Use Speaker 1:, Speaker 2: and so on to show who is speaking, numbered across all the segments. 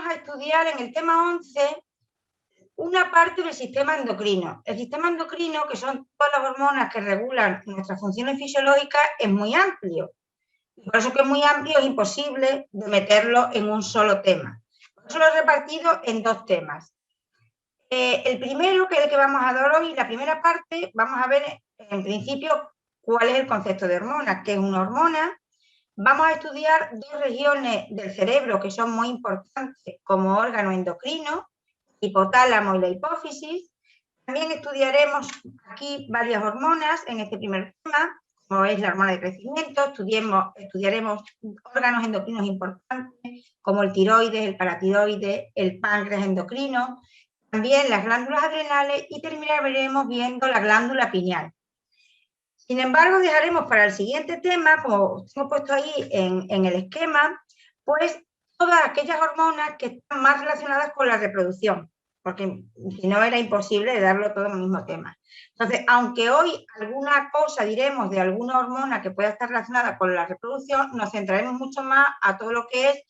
Speaker 1: a estudiar en el tema 11 una parte del sistema endocrino. El sistema endocrino, que son todas las hormonas que regulan nuestras funciones fisiológicas, es muy amplio. Por eso que es muy amplio, es imposible de meterlo en un solo tema. Por eso lo he repartido en dos temas. El primero, que es el que vamos a dar hoy, la primera parte, vamos a ver en principio cuál es el concepto de hormona, qué es una hormona. Vamos a estudiar dos regiones del cerebro que son muy importantes como órgano endocrino, hipotálamo y la hipófisis. También estudiaremos aquí varias hormonas en este primer tema, como es la hormona de crecimiento. Estudiaremos órganos endocrinos importantes como el tiroides, el paratiroides, el páncreas endocrino, también las glándulas adrenales y terminaremos viendo la glándula pineal. Sin embargo, dejaremos para el siguiente tema, como hemos puesto ahí en el esquema, pues todas aquellas hormonas que están más relacionadas con la reproducción, porque si no era imposible darlo todo en el mismo tema. Entonces, aunque hoy alguna cosa diremos de alguna hormona que pueda estar relacionada con la reproducción, nos centraremos mucho más a todo lo que es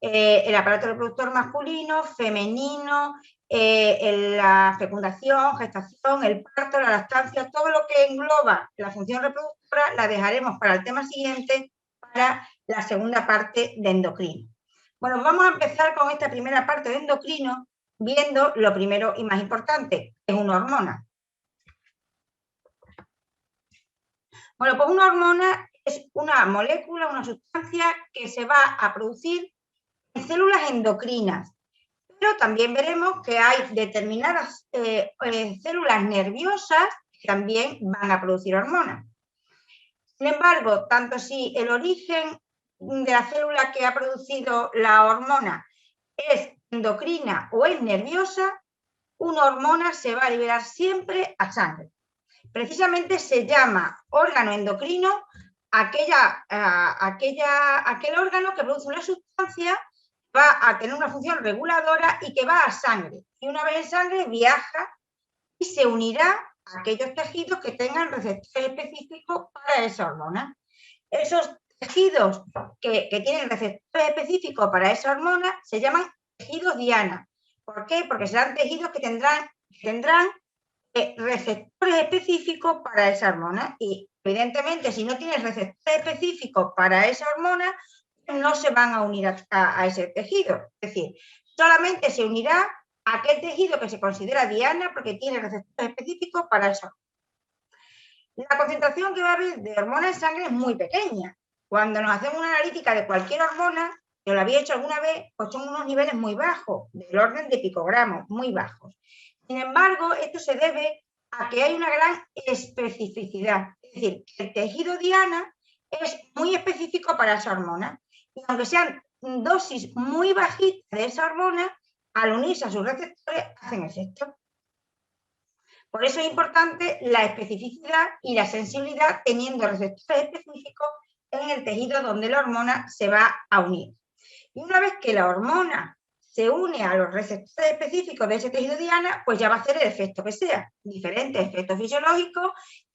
Speaker 1: el aparato reproductor masculino, femenino, la fecundación, gestación, el parto, la lactancia, todo lo que engloba la función reproductora la dejaremos para el tema siguiente, para la segunda parte de endocrino. Bueno, vamos a empezar con esta primera parte de endocrino, viendo lo primero y más importante, que es una hormona. Bueno, pues una hormona es una molécula, una sustancia que se va a producir en células endocrinas, pero también veremos que hay determinadas células nerviosas que también van a producir hormonas. Sin embargo, tanto si el origen de la célula que ha producido la hormona es endocrina o es nerviosa, una hormona se va a liberar siempre a sangre. Precisamente se llama órgano endocrino aquel órgano que produce una sustancia, va a tener una función reguladora y que va a sangre. Y una vez en sangre viaja y se unirá a aquellos tejidos que tengan receptores específicos para esa hormona. Esos tejidos que tienen receptores específicos para esa hormona se llaman tejidos diana. ¿Por qué? Porque serán tejidos que tendrán receptores específicos para esa hormona y evidentemente si no tienes receptores específicos para esa hormona no se van a unir a ese tejido, es decir, solamente se unirá a aquel tejido que se considera diana porque tiene receptores específicos para eso. La concentración que va a haber de hormona en sangre es muy pequeña. Cuando nos hacemos una analítica de cualquier hormona, yo lo había hecho alguna vez, pues son unos niveles muy bajos, del orden de picogramos, muy bajos. Sin embargo, esto se debe a que hay una gran especificidad. Es decir, que el tejido diana es muy específico para esa hormona. Y aunque sean dosis muy bajitas de esa hormona, al unirse a sus receptores hacen efecto. Por eso es importante la especificidad y la sensibilidad teniendo receptores específicos en el tejido donde la hormona se va a unir. Y una vez que la hormona se une a los receptores específicos de ese tejido diana, pues ya va a hacer el efecto que sea, diferentes efectos fisiológicos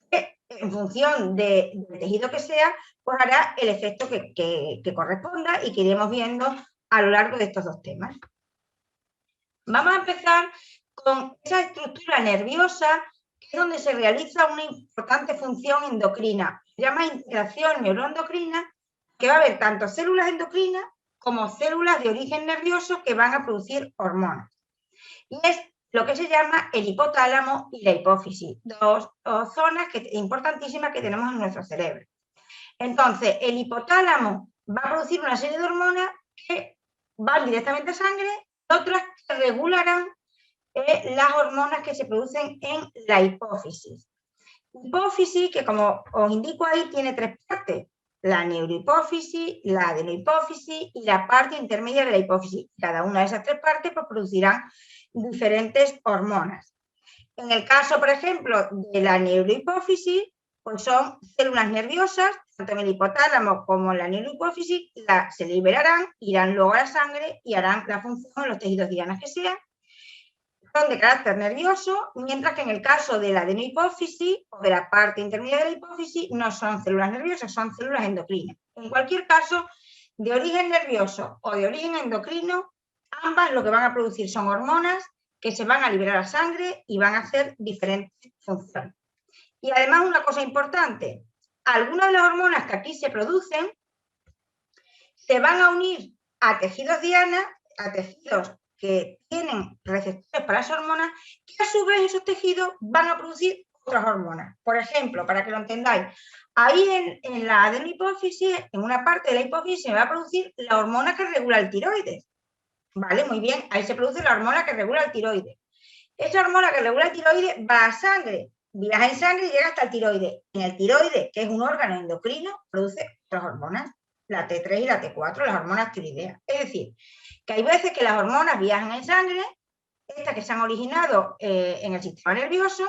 Speaker 1: que en función del tejido que sea, pues hará el efecto que corresponda y que iremos viendo a lo largo de estos dos temas. Vamos a empezar con esa estructura nerviosa que es donde se realiza una importante función endocrina. Se llama integración neuroendocrina, que va a haber tanto células endocrinas como células de origen nervioso que van a producir hormonas. Y es lo que se llama el hipotálamo y la hipófisis, dos zonas importantísimas que tenemos en nuestro cerebro. Entonces, el hipotálamo va a producir una serie de hormonas que van directamente a sangre y otras que regularán las hormonas que se producen en la hipófisis. Hipófisis que, como os indico ahí, tiene tres partes: la neurohipófisis, la adenohipófisis y la parte intermedia de la hipófisis. Cada una de esas tres partes pues, producirán diferentes hormonas. En el caso, por ejemplo, de la neurohipófisis, pues son células nerviosas, tanto en el hipotálamo como en la neurohipófisis, se liberarán, irán luego a la sangre y harán la función en los tejidos dianas que sean. Son de carácter nervioso, mientras que en el caso de la adenohipófisis o de la parte intermedia de la hipófisis no son células nerviosas, son células endocrinas. En cualquier caso, de origen nervioso o de origen endocrino, Ambas lo que van a producir son hormonas que se van a liberar a sangre y van a hacer diferentes funciones. Y además una cosa importante, algunas de las hormonas que aquí se producen se van a unir a tejidos diana, a tejidos que tienen receptores para esas hormonas, que a su vez esos tejidos van a producir otras hormonas. Por ejemplo, para que lo entendáis, ahí en la adenohipófisis, en una parte de la hipófisis, se va a producir la hormona que regula el tiroides. ¿Vale? Muy bien, ahí se produce la hormona que regula el tiroides. Esa hormona que regula el tiroides va a sangre, viaja en sangre y llega hasta el tiroides. En el tiroides, que es un órgano endocrino, produce otras hormonas, la T3 y la T4, las hormonas tiroideas. Es decir, que hay veces que las hormonas viajan en sangre, estas que se han originado en el sistema nervioso,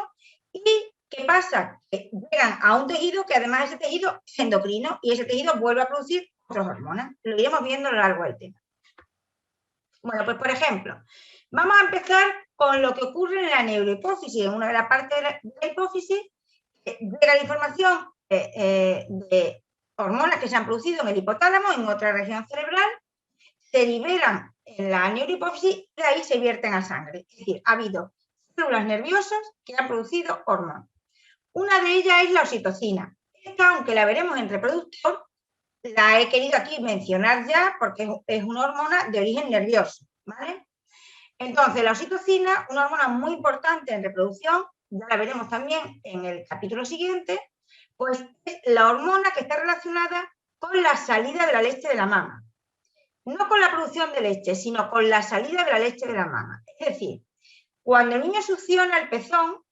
Speaker 1: y ¿qué pasa? Que llegan a un tejido que además ese tejido es endocrino y ese tejido vuelve a producir otras hormonas. Lo iremos viendo a lo largo del tema. Bueno, pues por ejemplo, vamos a empezar con lo que ocurre en la neurohipófisis. En una de las partes de la hipófisis llega la información de hormonas que se han producido en el hipotálamo, en otra región cerebral, se liberan en la neurohipófisis y de ahí se vierten a sangre. Es decir, ha habido células nerviosas que han producido hormonas. Una de ellas es la oxitocina. Esta, aunque la veremos en reproductor, la he querido aquí mencionar ya porque es una hormona de origen nervioso, ¿vale? Entonces, la oxitocina, una hormona muy importante en reproducción, ya la veremos también en el capítulo siguiente, pues es la hormona que está relacionada con la salida de la leche de la mama. No con la producción de leche, sino con la salida de la leche de la mama. Es decir, cuando el niño succiona el pezón,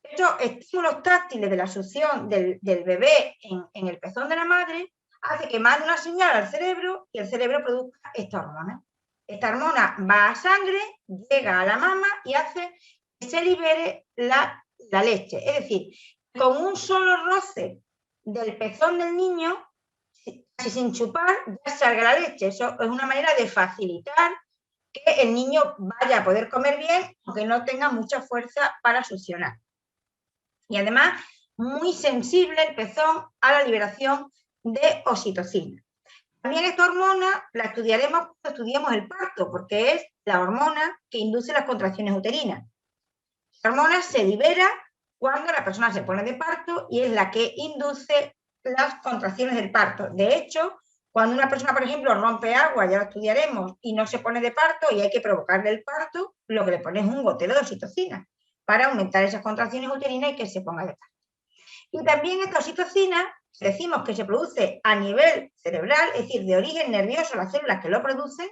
Speaker 1: estos estímulos táctiles de la succión del bebé en el pezón de la madre hace que mande una señal al cerebro y el cerebro produzca esta hormona. Esta hormona va a sangre, llega a la mama y hace que se libere la leche. Es decir, con un solo roce del pezón del niño, casi sin chupar, ya salga la leche. Eso es una manera de facilitar que el niño vaya a poder comer bien, aunque no tenga mucha fuerza para succionar. Y además, muy sensible el pezón a la liberación de oxitocina. También esta hormona la estudiaremos cuando estudiemos el parto, porque es la hormona que induce las contracciones uterinas. Esta hormona se libera cuando la persona se pone de parto y es la que induce las contracciones del parto. De hecho, cuando una persona, por ejemplo, rompe agua, ya lo estudiaremos, y no se pone de parto y hay que provocarle el parto, lo que le pone es un gotero de oxitocina para aumentar esas contracciones uterinas y que se ponga de parto. Y también esta oxitocina, decimos que se produce a nivel cerebral, es decir, de origen nervioso, las células que lo producen,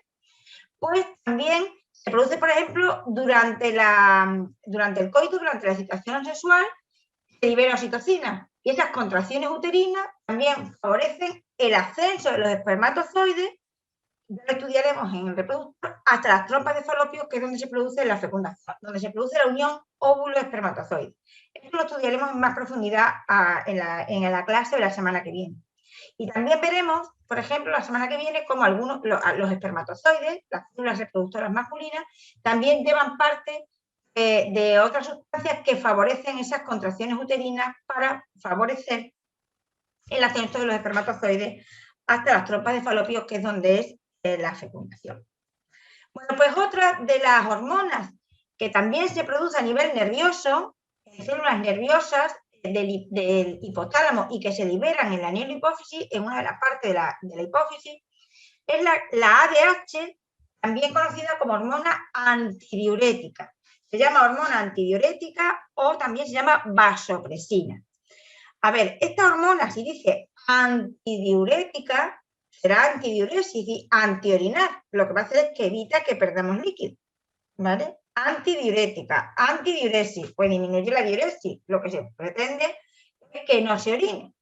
Speaker 1: pues también se produce, por ejemplo, durante el coito, durante la excitación sexual, se libera oxitocina. Y esas contracciones uterinas también favorecen el ascenso de los espermatozoides, ya lo estudiaremos en el reproductor, hasta las trompas de falopio, que es donde se produce la fecundación, donde se produce la unión óvulo-espermatozoide. Esto lo estudiaremos en más profundidad en la clase de la semana que viene. Y también veremos, por ejemplo, la semana que viene, cómo algunos, los espermatozoides, las células reproductoras masculinas, también llevan parte de otras sustancias que favorecen esas contracciones uterinas para favorecer el ascenso de los espermatozoides hasta las trompas de falopio, que es donde es la fecundación. Bueno, pues otra de las hormonas que también se produce a nivel nervioso, en células nerviosas del hipotálamo y que se liberan en la neurohipófisis, en una de las partes de la hipófisis, es la ADH, también conocida como hormona antidiurética. Se llama hormona antidiurética o también se llama vasopresina. A ver, esta hormona, si dice antidiurética, será antidiuresis y antiorinar. Lo que va a hacer es que evita que perdamos líquido, ¿vale? Antidiurética, antidiuresis, pues disminuye la diuresis. Lo que se pretende es que no se orine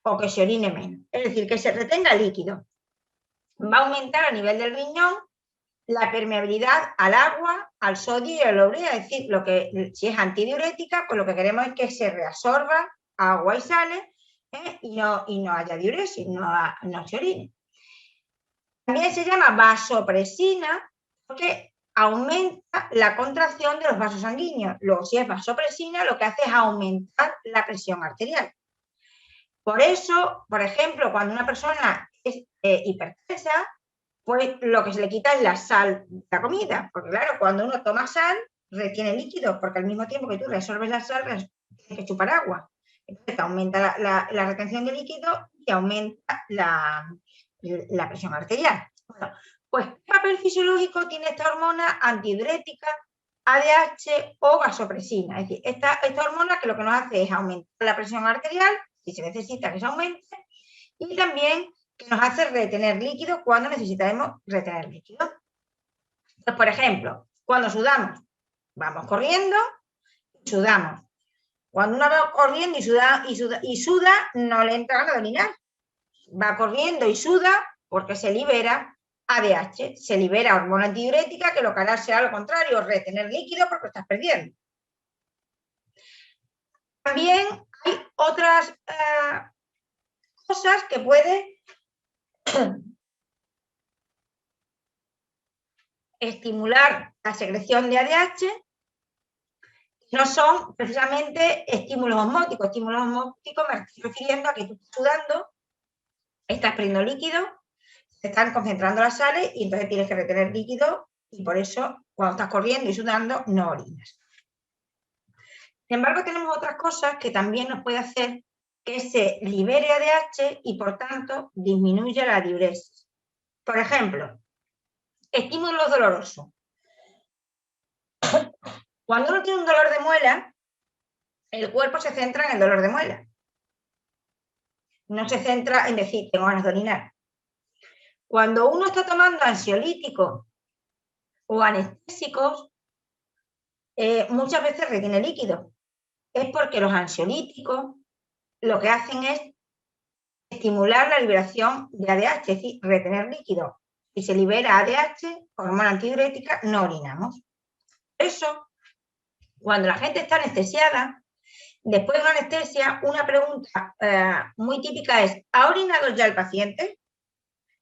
Speaker 1: o que se orine menos. Es decir, que se retenga líquido. Va a aumentar a nivel del riñón la permeabilidad al agua, al sodio y a la urea. Es decir, si es antidiurética, pues lo que queremos es que se reabsorba agua y sales y no haya diuresis, no se orine. También se llama vasopresina porque aumenta la contracción de los vasos sanguíneos. Luego, si es vasopresina, lo que hace es aumentar la presión arterial. Por eso, por ejemplo, cuando una persona es hipertensa, pues lo que se le quita es la sal de la comida, porque claro, cuando uno toma sal, retiene líquido, porque al mismo tiempo que tú resuelves la sal, tienes que chupar agua. Entonces aumenta la retención de líquido y aumenta la presión arterial. Bueno, pues ¿qué papel fisiológico tiene esta hormona antidiurética, ADH o vasopresina? Es decir, esta hormona que lo que nos hace es aumentar la presión arterial, si se necesita que se aumente, y también que nos hace retener líquido cuando necesitamos retener líquido. Pues, por ejemplo, cuando sudamos, vamos corriendo y sudamos. Cuando uno va corriendo y suda, no le entra ganas de orinar. Va corriendo y suda porque se libera ADH, se libera hormona antidiurética, que lo que hará será lo contrario, retener líquido porque estás perdiendo. También hay otras cosas que puede estimular la secreción de ADH, no son precisamente estímulos osmóticos. Estímulos osmóticos me estoy refiriendo a que tú estás sudando, estás perdiendo líquido, se están concentrando las sales y entonces tienes que retener líquido y por eso cuando estás corriendo y sudando no orinas. Sin embargo, tenemos otras cosas que también nos puede hacer que se libere ADH y por tanto disminuya la diuresis. Por ejemplo, estímulos dolorosos. Cuando uno tiene un dolor de muela, el cuerpo se centra en el dolor de muela. No se centra en decir, tengo ganas de orinar. Cuando uno está tomando ansiolíticos o anestésicos, muchas veces retiene líquido. Es porque los ansiolíticos lo que hacen es estimular la liberación de ADH, es decir, retener líquido. Si se libera ADH, hormona antidiurética, no orinamos. Por eso, cuando la gente está anestesiada, después de una anestesia, una pregunta muy típica es, ¿ha orinado ya el paciente?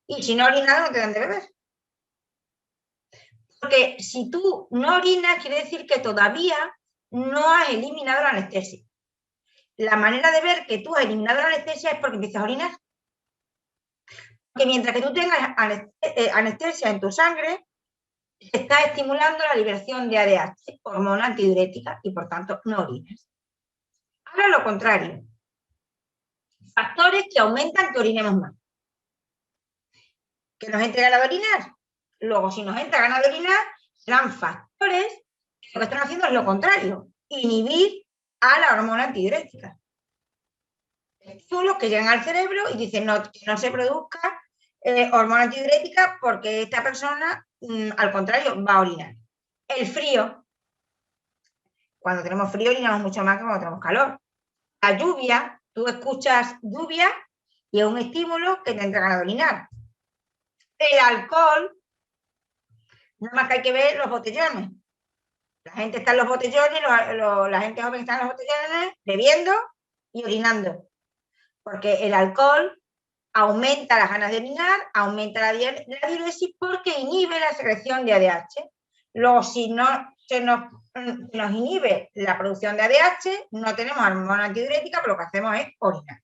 Speaker 1: Y si no ha orinado, no te dan de beber. Porque si tú no orinas, quiere decir que todavía no has eliminado la anestesia. La manera de ver que tú has eliminado la anestesia es porque empiezas a orinar. Porque mientras que tú tengas anestesia en tu sangre, se está estimulando la liberación de ADH, hormona antidiurética, y por tanto no orinas. Ahora lo contrario. Factores que aumentan que orinemos más. Que nos entre ganas de orinar. Luego, si nos entra ganas de orinar, serán factores que lo que están haciendo es lo contrario, inhibir a la hormona antidiurética. Estímulos que llegan al cerebro y dicen no, que no se produzca hormona antidiurética porque esta persona, al contrario, va a orinar. El frío. Cuando tenemos frío orinamos mucho más que cuando tenemos calor. La lluvia, tú escuchas lluvia y es un estímulo que te entra ganas de orinar. El alcohol, nada más que hay que ver los botellones. La gente está en los botellones, la gente joven está en los botellones bebiendo y orinando. Porque el alcohol aumenta las ganas de orinar, aumenta la diuresis porque inhibe la secreción de ADH. Luego, si no se nos inhibe la producción de ADH, no tenemos hormona antidiurética, pero lo que hacemos es orinar.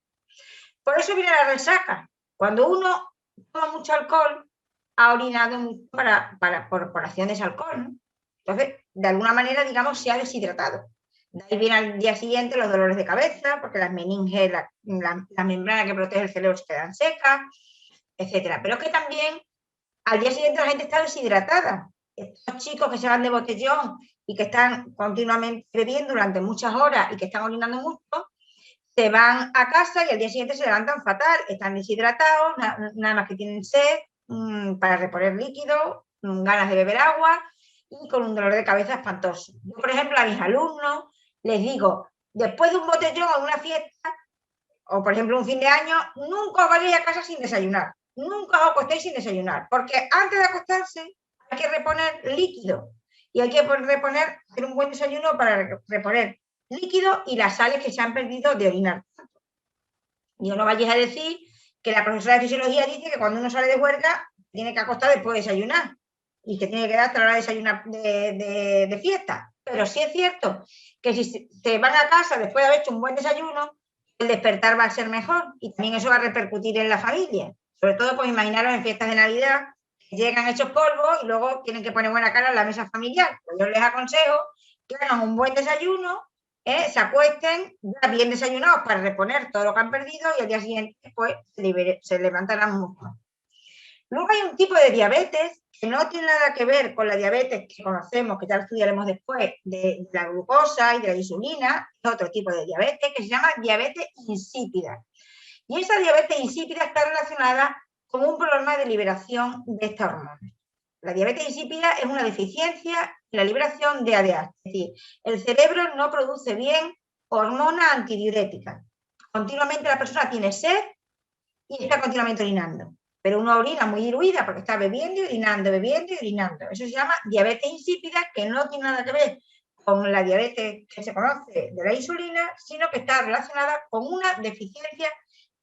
Speaker 1: Por eso viene la resaca. Cuando uno toma mucho alcohol, ha orinado mucho por acción de ese alcohol, ¿no? Entonces, de alguna manera, digamos, se ha deshidratado. De ahí viene al día siguiente los dolores de cabeza, porque las meninges, la membrana que protege el cerebro se quedan secas, etc. Pero es que también al día siguiente la gente está deshidratada. Estos chicos que se van de botellón y que están continuamente bebiendo durante muchas horas y que están orinando mucho, se van a casa y al día siguiente se levantan fatal, están deshidratados, nada más que tienen sed, para reponer líquido, ganas de beber agua y con un dolor de cabeza espantoso. Yo, por ejemplo, a mis alumnos les digo, después de un botellón o una fiesta, o por ejemplo un fin de año, nunca os vayáis a casa sin desayunar, nunca os acostéis sin desayunar, porque antes de acostarse hay que reponer líquido y hay que hacer un buen desayuno para reponer líquido y las sales que se han perdido de orinar. Y no vayáis a decir que la profesora de fisiología dice que cuando uno sale de huelga tiene que acostar después de desayunar y que tiene que dar hasta la hora de desayunar de fiesta. Pero sí es cierto que si se van a casa después de haber hecho un buen desayuno, el despertar va a ser mejor y también eso va a repercutir en la familia. Sobre todo, pues imaginaros en fiestas de Navidad, llegan hechos polvo y luego tienen que poner buena cara en la mesa familiar. Pues yo les aconsejo que hagan un buen desayuno, se acuesten ya bien desayunados para reponer todo lo que han perdido y al día siguiente pues se levantarán mucho. Luego hay un tipo de diabetes que no tiene nada que ver con la diabetes que conocemos, que ya lo estudiaremos después, de la glucosa y de la insulina, es otro tipo de diabetes que se llama diabetes insípida. Y esa diabetes insípida está relacionada con un problema de liberación de esta hormona. La diabetes insípida es una deficiencia en la liberación de ADH, es decir, el cerebro no produce bien hormona antidiurética. Continuamente la persona tiene sed y está continuamente orinando, pero una orina muy diluida porque está bebiendo y orinando, bebiendo y orinando. Eso se llama diabetes insípida, que no tiene nada que ver con la diabetes que se conoce de la insulina, sino que está relacionada con una deficiencia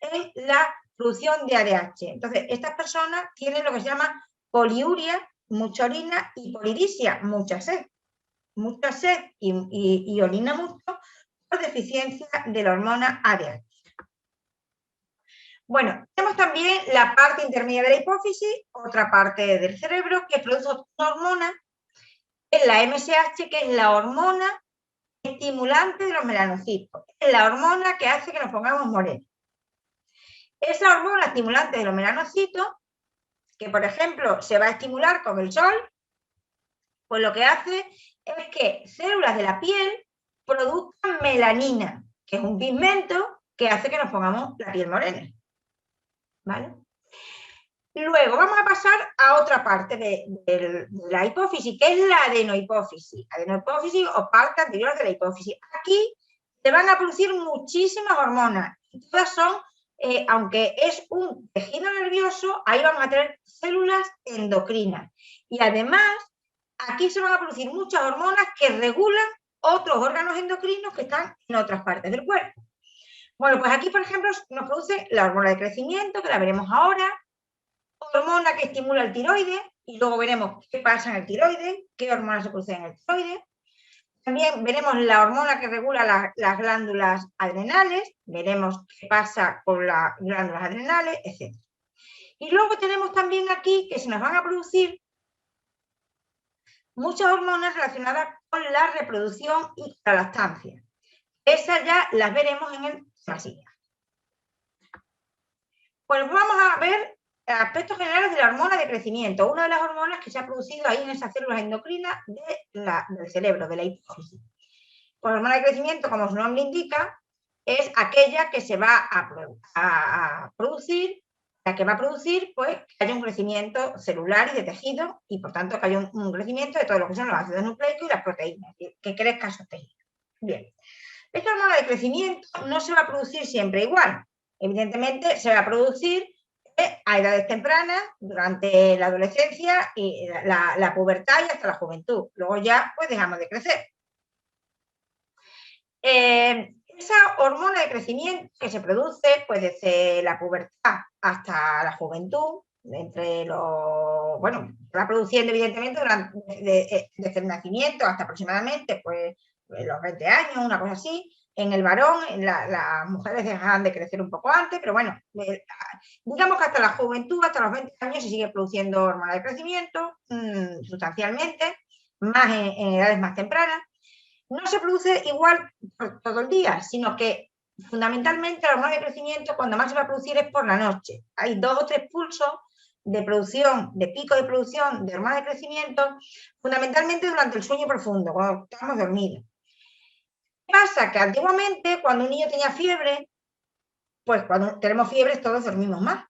Speaker 1: en la producción de ADH. Entonces, estas personas tienen lo que se llama poliuria, mucha orina, y polidipsia, mucha sed y orina mucho por deficiencia de la hormona ADH. Bueno, tenemos también la parte intermedia de la hipófisis, otra parte del cerebro que produce una hormona, es la MSH, que es la hormona estimulante de los melanocitos, es la hormona que hace que nos pongamos morenos. Esa hormona estimulante de los melanocitos, que por ejemplo se va a estimular con el sol, pues lo que hace es que células de la piel produzcan melanina, que es un pigmento que hace que nos pongamos la piel morena. ¿Vale? Luego vamos a pasar a otra parte de la hipófisis, que es la adenohipófisis. Adenohipófisis o parte anterior de la hipófisis. Aquí se van a producir muchísimas hormonas. Y todas son, aunque es un tejido nervioso, ahí vamos a tener células endocrinas. Y además, aquí se van a producir muchas hormonas que regulan otros órganos endocrinos que están en otras partes del cuerpo. Bueno, pues aquí, por ejemplo, nos produce la hormona de crecimiento, que la veremos ahora, hormona que estimula el tiroides, y luego veremos qué pasa en el tiroides, qué hormonas se producen en el tiroides. También veremos la hormona que regula las glándulas adrenales, veremos qué pasa con las glándulas adrenales, etc. Y luego tenemos también aquí que se nos van a producir muchas hormonas relacionadas con la reproducción y la lactancia. Esas ya las veremos en el tema siguiente. Pues vamos a ver aspectos generales de la hormona de crecimiento, una de las hormonas que se ha producido ahí en esas células endocrinas del cerebro, de la hipófisis. Pues la hormona de crecimiento, como su nombre indica, es aquella que se va a producir, la que va a producir pues, que haya un crecimiento celular y de tejido, y por tanto que haya un crecimiento de todo lo que son los ácidos nucleicos y las proteínas, que crezcan esos tejidos. Bien, esta hormona de crecimiento no se va a producir siempre igual. Evidentemente se va a producir a edades tempranas, durante la adolescencia y la pubertad y hasta la juventud. Luego ya pues dejamos de crecer. Esa hormona de crecimiento que se produce pues desde la pubertad hasta la juventud, bueno, se va produciendo evidentemente desde el nacimiento hasta aproximadamente pues los 20 años, una cosa así. En el varón, las mujeres dejan de crecer un poco antes, pero bueno, digamos que hasta la juventud, hasta los 20 años se sigue produciendo hormona de crecimiento sustancialmente, más en edades más tempranas. No se produce igual todo el día, sino que fundamentalmente la hormona de crecimiento cuando más se va a producir es por la noche. Hay 2 o 3 pulsos de producción, de pico de producción de hormona de crecimiento, fundamentalmente durante el sueño profundo, cuando estamos dormidos. ¿Qué pasa? Que antiguamente, cuando un niño tenía fiebre, pues cuando tenemos fiebre todos dormimos más,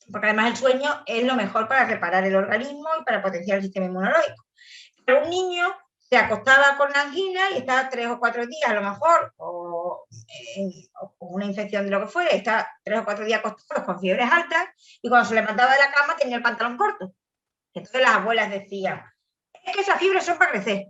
Speaker 1: porque además el sueño es lo mejor para reparar el organismo y para potenciar el sistema inmunológico. Pero un niño se acostaba con la angina y estaba 3 o 4 días a lo mejor, o con una infección de lo que fuera, y estaba 3 o 4 días acostados con fiebres altas, y cuando se levantaba de la cama tenía el pantalón corto. Entonces las abuelas decían, es que esas fiebres son para crecer.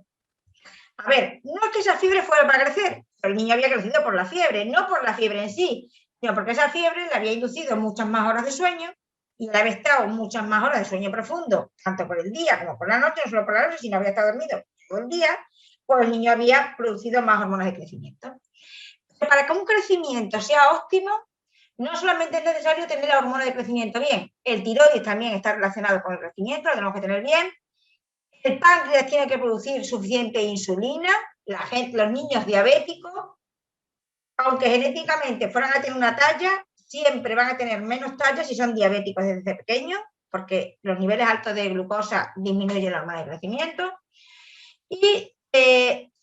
Speaker 1: A ver, no es que esa fiebre fuera para crecer, pero el niño había crecido por la fiebre, no por la fiebre en sí, sino porque esa fiebre le había inducido muchas más horas de sueño y le había estado muchas más horas de sueño profundo, tanto por el día como por la noche, no solo por la noche, sino había estado dormido todo el día, pues el niño había producido más hormonas de crecimiento. Pero para que un crecimiento sea óptimo, No solamente es necesario tener la hormona de crecimiento bien, el tiroides también está relacionado con el crecimiento, lo tenemos que tener bien. El páncreas tiene que producir suficiente insulina, los niños diabéticos, aunque genéticamente fueran a tener una talla, siempre van a tener menos talla si son diabéticos desde pequeños, porque los niveles altos de glucosa disminuyen la hormona de crecimiento. Y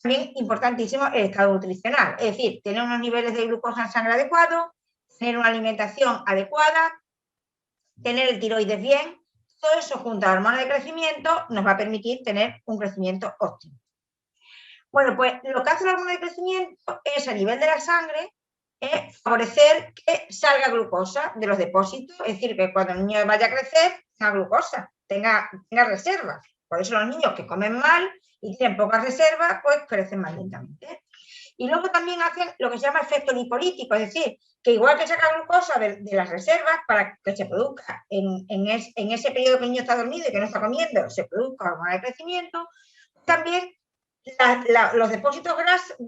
Speaker 1: también importantísimo el estado nutricional, es decir, tener unos niveles de glucosa en sangre adecuados, tener una alimentación adecuada, tener el tiroides bien, todo eso junto a la hormona de crecimiento nos va a permitir tener un crecimiento óptimo. Bueno, pues lo que hace la hormona de crecimiento es a nivel de la sangre favorecer que salga glucosa de los depósitos, es decir, que cuando el niño vaya a crecer tenga glucosa, tenga reservas. Por eso los niños que comen mal y tienen pocas reservas, pues crecen más lentamente. Y luego también hacen lo que se llama efecto lipolítico, es decir, que igual que saca glucosa de las reservas para que se produzca en ese periodo que el niño está dormido y que no está comiendo, se produzca hormona de crecimiento, también los depósitos de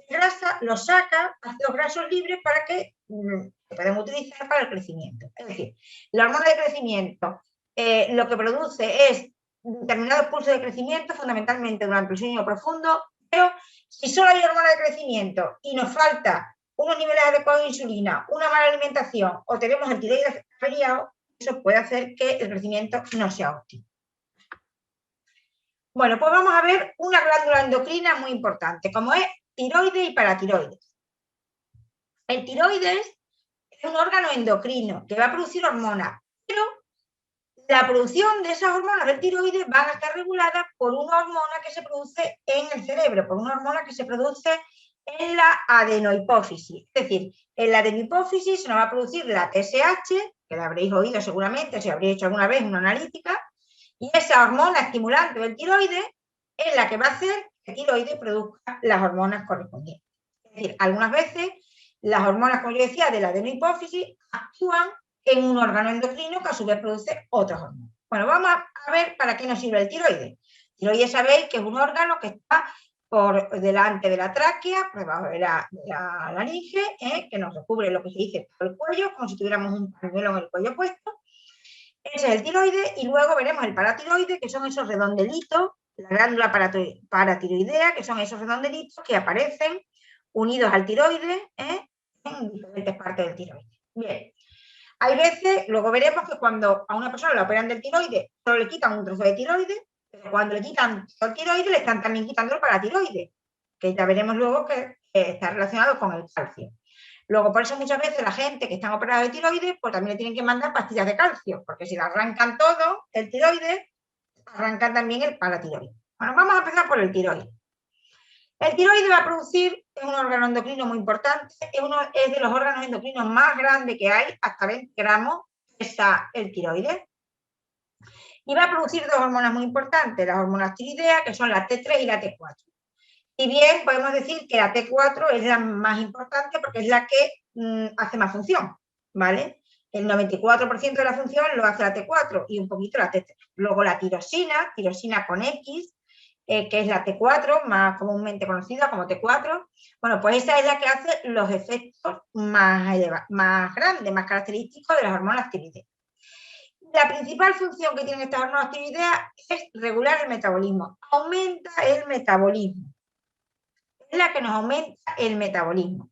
Speaker 1: grasa los saca, ácidos grasos libres para que se puedan utilizar para el crecimiento. Es decir, la hormona de crecimiento lo que produce es determinados pulsos de crecimiento, fundamentalmente durante el sueño profundo, pero si solo hay hormona de crecimiento y nos falta unos niveles adecuados de insulina, una mala alimentación o tenemos el tiroides averiado, eso puede hacer que el crecimiento no sea óptimo. Bueno, pues vamos a ver una glándula endocrina muy importante, como es tiroides y paratiroides. El tiroides es un órgano endocrino que va a producir hormonas, pero la producción de esas hormonas del tiroides van a estar reguladas por una hormona que se produce en el cerebro, por una hormona que se produce en la adenohipófisis. Es decir, en la adenohipófisis se nos va a producir la TSH, que la habréis oído seguramente si habréis hecho alguna vez una analítica, y esa hormona estimulante del tiroides es la que va a hacer que el tiroides produzca las hormonas correspondientes. Es decir, algunas veces las hormonas, como yo decía, de la adenohipófisis actúan en un órgano endocrino que a su vez produce otras hormonas. Bueno, vamos a ver para qué nos sirve el tiroides. El tiroides sabéis que es un órgano que está por delante de la tráquea, por debajo de la laringe, que nos recubre lo que se dice por el cuello, como si tuviéramos un pañuelo en el cuello puesto. Ese es el tiroides y luego veremos el paratiroides, que son esos redondelitos, la glándula paratiroidea, que son esos redondelitos que aparecen unidos al tiroides en diferentes partes del tiroides. Bien, hay veces, luego veremos que cuando a una persona le operan del tiroides, solo le quitan un trozo de tiroides, pero cuando le quitan todo el tiroides, le están también quitando el paratiroides, que ya veremos luego que está relacionado con el calcio. Luego, por eso muchas veces la gente que está operada de tiroides, pues también le tienen que mandar pastillas de calcio, porque si le arrancan todo el tiroides, arrancan también el paratiroides. Bueno, vamos a empezar por el tiroides. El tiroides va a producir, es un órgano endocrino muy importante, es de los órganos endocrinos más grandes que hay, hasta 20 gramos pesa el tiroides. Y va a producir dos hormonas muy importantes, las hormonas tiroideas, que son la T3 y la T4. Y bien, podemos decir que la T4 es la más importante porque es la que hace más función, ¿vale? El 94% de la función lo hace la T4 y un poquito la T3. Luego la tirosina con X, que es la T4, más comúnmente conocida como T4. Bueno, pues esa es la que hace los efectos más grandes, más característicos de las hormonas tiroideas. La principal función que tienen estas hormonas tiroideas es regular el metabolismo. Aumenta el metabolismo. Es la que nos aumenta el metabolismo.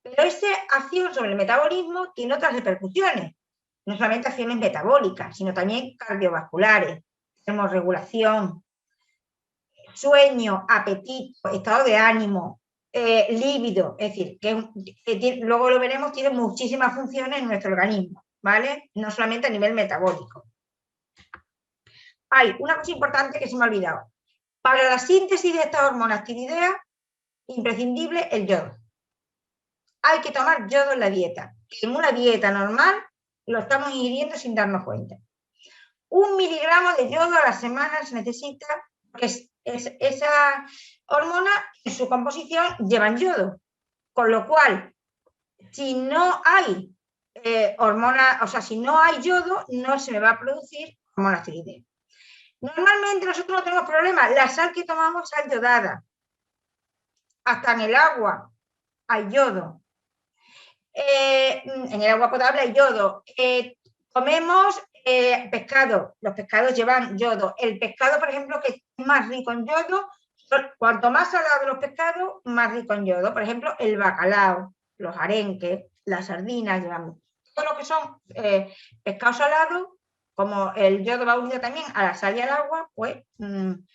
Speaker 1: Pero esa acción sobre el metabolismo tiene otras repercusiones, no solamente acciones metabólicas, sino también cardiovasculares, termorregulación, sueño, apetito, estado de ánimo, líbido, es decir, que luego lo veremos, tiene muchísimas funciones en nuestro organismo, ¿vale? No solamente a nivel metabólico. Hay una cosa importante que se me ha olvidado. Para la síntesis de estas hormonas tiroideas, imprescindible el yodo. Hay que tomar yodo en la dieta. En una dieta normal lo estamos ingiriendo sin darnos cuenta. 1 miligramo de yodo a la semana se necesita, porque esa hormona en su composición llevan yodo. Con lo cual, si no hay hormona, o sea, si no hay yodo, no se me va a producir hormonas tiroideas. Normalmente nosotros no tenemos problema. La sal que tomamos es sal yodada. Hasta en el agua hay yodo. en el agua potable hay yodo. Comemos pescado, los pescados llevan yodo. El pescado, por ejemplo, que es más rico en yodo, cuanto más salado los pescados, más rico en yodo. Por ejemplo, el bacalao, los arenques, las sardinas, llevan todo lo que son pescados salados, como el yodo va unido también a la sal y al agua, pues son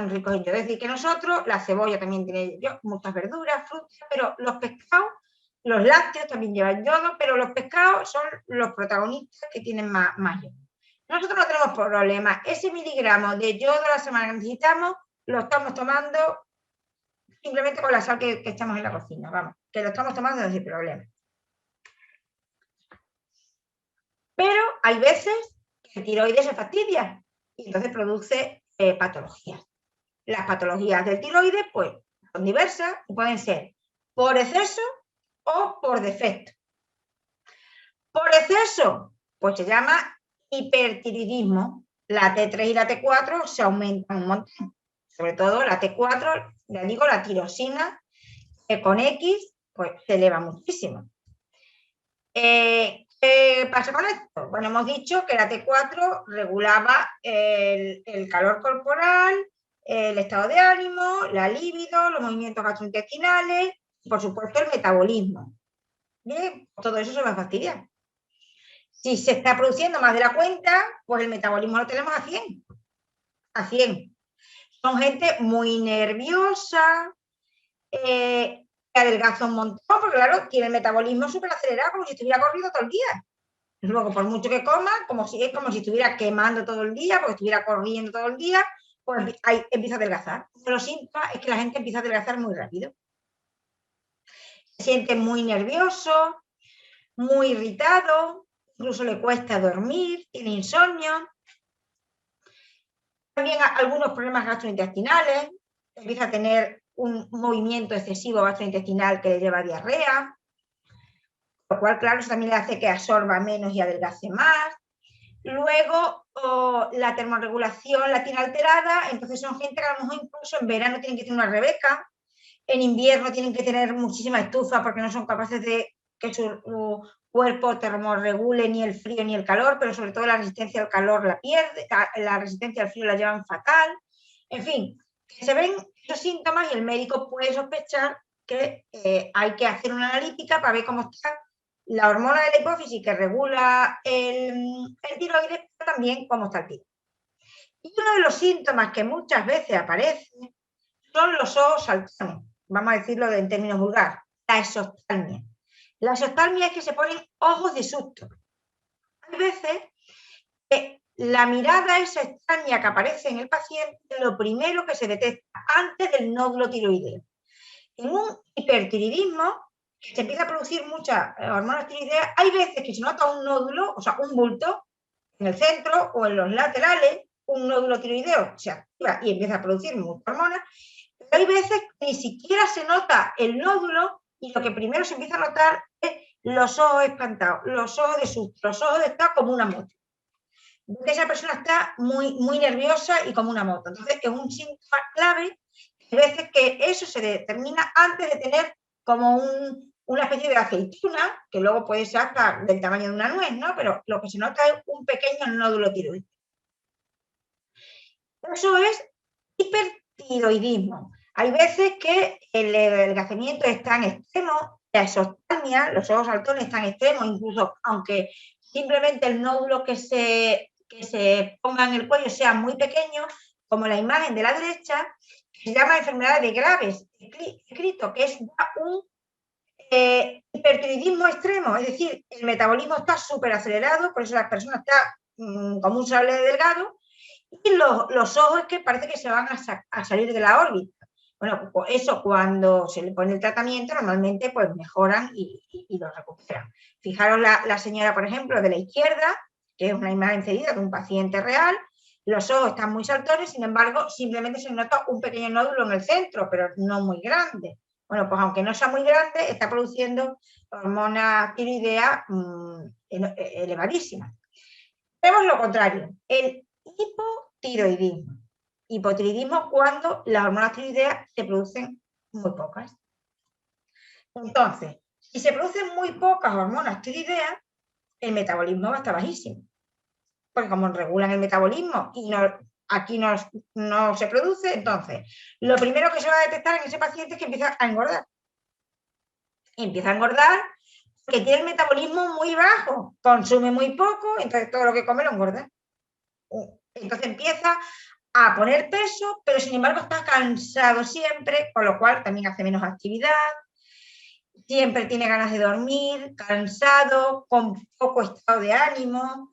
Speaker 1: ricos en yodo. Es decir, que nosotros, la cebolla también tiene muchas verduras, frutas, pero los pescados, los lácteos también llevan yodo, pero los pescados son los protagonistas que tienen más yodo. Nosotros no tenemos problema. Ese miligramo de yodo a la semana que necesitamos, lo estamos tomando simplemente con la sal que echamos en la cocina, vamos, que lo estamos tomando sin problema. Pero hay veces que el tiroides se fastidia y entonces produce patologías. Las patologías del tiroides, pues, son diversas y pueden ser por exceso o por defecto. Por exceso, pues se llama hipertiroidismo. La T3 y la T4 se aumentan un montón. Sobre todo la T4, ya digo, la tirosina, que con X, pues se eleva muchísimo. ¿Qué pasa con esto? Bueno, hemos dicho que la T4 regulaba el calor corporal, el estado de ánimo, la libido, los movimientos gastrointestinales y, por supuesto, el metabolismo. Bien, todo eso se va a fastidiar. Si se está produciendo más de la cuenta, pues el metabolismo lo tenemos a 100. A 100. Son gente muy nerviosa, que adelgaza un montón, porque claro, tiene el metabolismo súper acelerado, como si estuviera corriendo todo el día. Luego, por mucho que coma, es como si estuviera quemando todo el día, porque estuviera corriendo todo el día, pues ahí empieza a adelgazar. Los síntomas es que la gente empieza a adelgazar muy rápido. Se siente muy nervioso, muy irritado, incluso le cuesta dormir, tiene insomnio. También algunos problemas gastrointestinales, empieza a tener un movimiento excesivo gastrointestinal que le lleva a diarrea, lo cual, claro, eso también le hace que absorba menos y adelgace más. Luego, la termorregulación la tiene alterada, entonces son gente que a lo mejor incluso en verano tienen que tener una rebeca, en invierno tienen que tener muchísima estufa porque no son capaces de que su cuerpo termorregule ni el frío ni el calor, pero sobre todo la resistencia al calor la pierde, la resistencia al frío la llevan fatal. En fin, se ven esos síntomas y el médico puede sospechar que hay que hacer una analítica para ver cómo está la hormona de la hipófisis que regula el tiroides, pero también cómo está el tiroides. Y uno de los síntomas que muchas veces aparece son los ojos saltones, vamos a decirlo en términos vulgares, la exoftalmia. La exoftalmia es que se ponen ojos de susto. Hay veces que la mirada esa extraña que aparece en el paciente es lo primero que se detecta antes del nódulo tiroideo. En un hipertiroidismo, se empieza a producir muchas hormonas tiroideas, hay veces que se nota un nódulo, o sea, un bulto, en el centro o en los laterales, un nódulo tiroideo se activa y empieza a producir muchas hormonas, pero hay veces que ni siquiera se nota el nódulo y lo que primero se empieza a notar es los ojos espantados, los ojos de susto, los ojos de estar como una moto. Porque esa persona está muy nerviosa y como una moto. Entonces, es un síntoma clave. Hay veces que eso se determina antes de tener como una especie de aceituna, que luego puede ser hasta del tamaño de una nuez, ¿no? Pero lo que se nota es un pequeño nódulo tiroideo. Eso es hipertiroidismo. Hay veces que el adelgazamiento es tan extremo, la exoftalmia, los ojos saltones están extremos, incluso aunque simplemente el nódulo que se ponga en el cuello sea muy pequeño, como la imagen de la derecha, que se llama enfermedad de Graves, escrito que es un hipertiroidismo extremo, es decir, el metabolismo está súper acelerado, por eso la persona está como un sable delgado, y los ojos es que parece que se van a salir de la órbita. Bueno, pues eso cuando se le pone el tratamiento normalmente pues mejoran y lo recuperan. Fijaros la señora, por ejemplo, de la izquierda, que es una imagen cedida de un paciente real, los ojos están muy saltones, sin embargo, simplemente se nota un pequeño nódulo en el centro, pero no muy grande. Bueno, pues aunque no sea muy grande, está produciendo hormona tiroidea elevadísima. Tenemos lo contrario, el hipotiroidismo. Hipotiroidismo cuando las hormonas tiroideas se producen muy pocas. Entonces, Si se producen muy pocas hormonas tiroideas, el metabolismo va a estar bajísimo. Porque como regulan el metabolismo y aquí no se produce, entonces lo primero que se va a detectar en ese paciente es que empieza a engordar. Empieza a engordar porque tiene el metabolismo muy bajo, consume muy poco, entonces todo lo que come lo engorda. Entonces empieza a poner peso, pero sin embargo está cansado siempre, con lo cual también hace menos actividad, siempre tiene ganas de dormir, cansado, con poco estado de ánimo,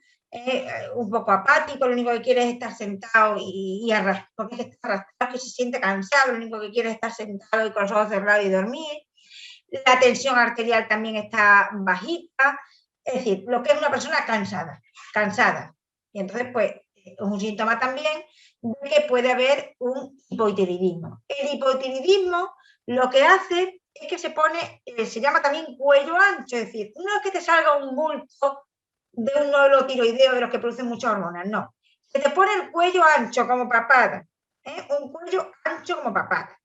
Speaker 1: un poco apático, lo único que quiere es estar sentado y arrastrado, porque está arrastrado, que se siente cansado, lo único que quiere es estar sentado y con los ojos cerrados y dormir. La tensión arterial también está bajita, es decir, lo que es una persona cansada. Y entonces, pues, es un síntoma también de que puede haber un hipotiroidismo. El hipotiroidismo lo que hace es que se pone, se llama también cuello ancho, es decir, no es que te salga un bulto de un nódulo tiroideo de los que producen muchas hormonas, no. Se te pone el cuello ancho como papada, un cuello ancho como papada.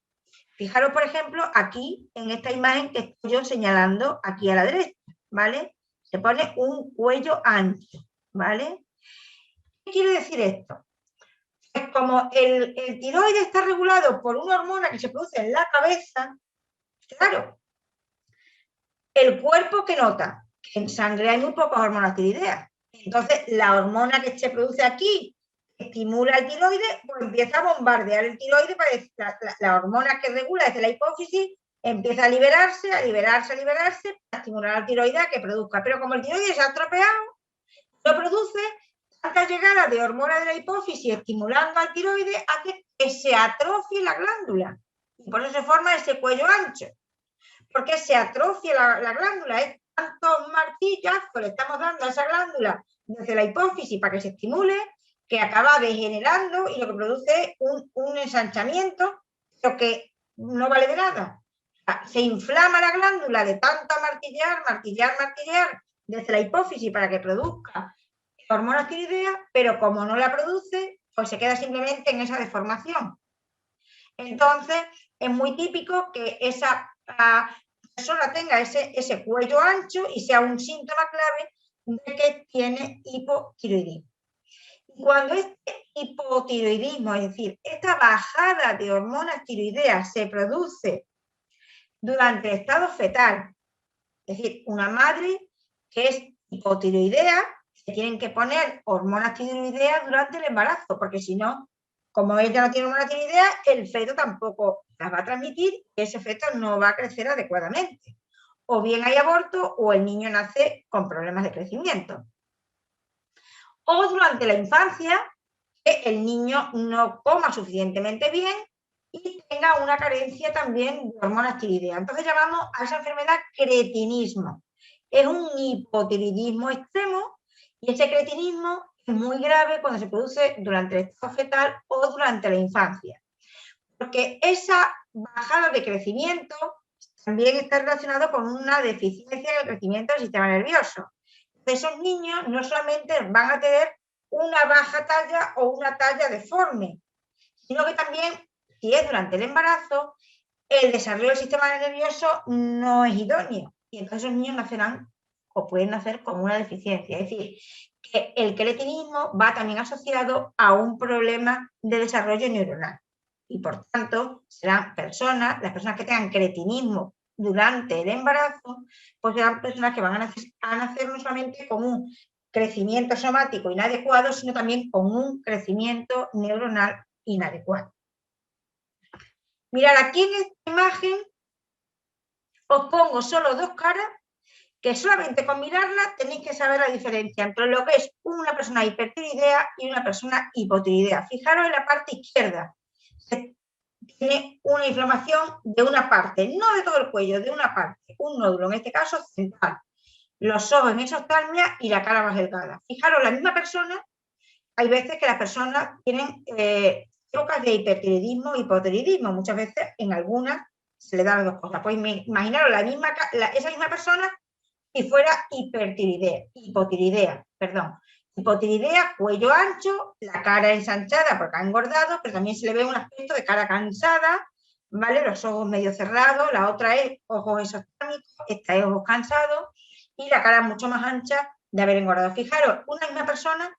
Speaker 1: Fijaros, por ejemplo, aquí en esta imagen que estoy yo señalando aquí a la derecha, ¿vale? Se pone un cuello ancho, ¿vale? ¿Qué quiere decir esto? Pues como el tiroides está regulado por una hormona que se produce en la cabeza, claro, el cuerpo que nota que en sangre hay muy pocas hormonas tiroideas. Entonces, la hormona que se produce aquí estimula el tiroides, pues empieza a bombardear el tiroides para la hormona que regula desde la hipófisis empieza a liberarse, para estimular al tiroides a que produzca. Pero como el tiroides se ha estropeado, no produce tanta llegada de hormonas de la hipófisis estimulando al tiroides a que se atrofie la glándula. Y por eso se forma ese cuello ancho. Porque se atrofia la glándula, es tantos martillazos le estamos dando a esa glándula desde la hipófisis para que se estimule, que acaba degenerando y lo que produce un ensanchamiento, lo que no vale de nada. Se inflama la glándula de tanto martillar desde la hipófisis para que produzca hormonas tiroideas, pero como no la produce, pues se queda simplemente en esa deformación. Entonces, es muy típico que esa persona tenga ese cuello ancho y sea un síntoma clave de que tiene hipotiroidismo. Y cuando este hipotiroidismo, es decir, esta bajada de hormonas tiroideas se produce durante el estado fetal, es decir, una madre que es hipotiroidea, se tienen que poner hormonas tiroideas durante el embarazo, porque si no, como ella no tiene hormonas tiroideas, el feto tampoco las va a transmitir y ese feto no va a crecer adecuadamente. O bien hay aborto o el niño nace con problemas de crecimiento. O durante la infancia, que el niño no coma suficientemente bien y tenga una carencia también de hormonas tiroideas. Entonces llamamos a esa enfermedad cretinismo. Es un hipotiroidismo extremo y ese cretinismo es muy grave cuando se produce durante el estado fetal o durante la infancia. Porque esa bajada de crecimiento también está relacionado con una deficiencia en el crecimiento del sistema nervioso. Esos niños no solamente van a tener una baja talla o una talla deforme, sino que también, si es durante el embarazo, el desarrollo del sistema nervioso no es idóneo. Y entonces esos niños nacerán o pueden nacer con una deficiencia. Es decir, que el cretinismo va también asociado a un problema de desarrollo neuronal. Y por tanto, serán las personas que tengan cretinismo durante el embarazo, pues serán personas que van a nacer no solamente con un crecimiento somático inadecuado, sino también con un crecimiento neuronal inadecuado. Mirad, aquí en esta imagen os pongo solo dos caras que solamente con mirarla tenéis que saber la diferencia entre lo que es una persona hipertiroidea y una persona hipotiroidea. Fijaros en la parte izquierda, tiene una inflamación de una parte, no de todo el cuello, de una parte, un nódulo, en este caso central, los ojos en exoftalmia y la cara más delgada. Fijaros, la misma persona, hay veces que las personas tienen épocas de hipertiroidismo y hipotiroidismo, muchas veces en algunas se le dan las dos cosas. Pues imaginaros esa misma persona si fuera hipotiroidea, hipotiroidea, cuello ancho, la cara ensanchada porque ha engordado, pero también se le ve un aspecto de cara cansada, ¿vale? Los ojos medio cerrados, la otra es ojos exoftánicos, esta es ojos cansados y la cara mucho más ancha de haber engordado. Fijaros, una misma persona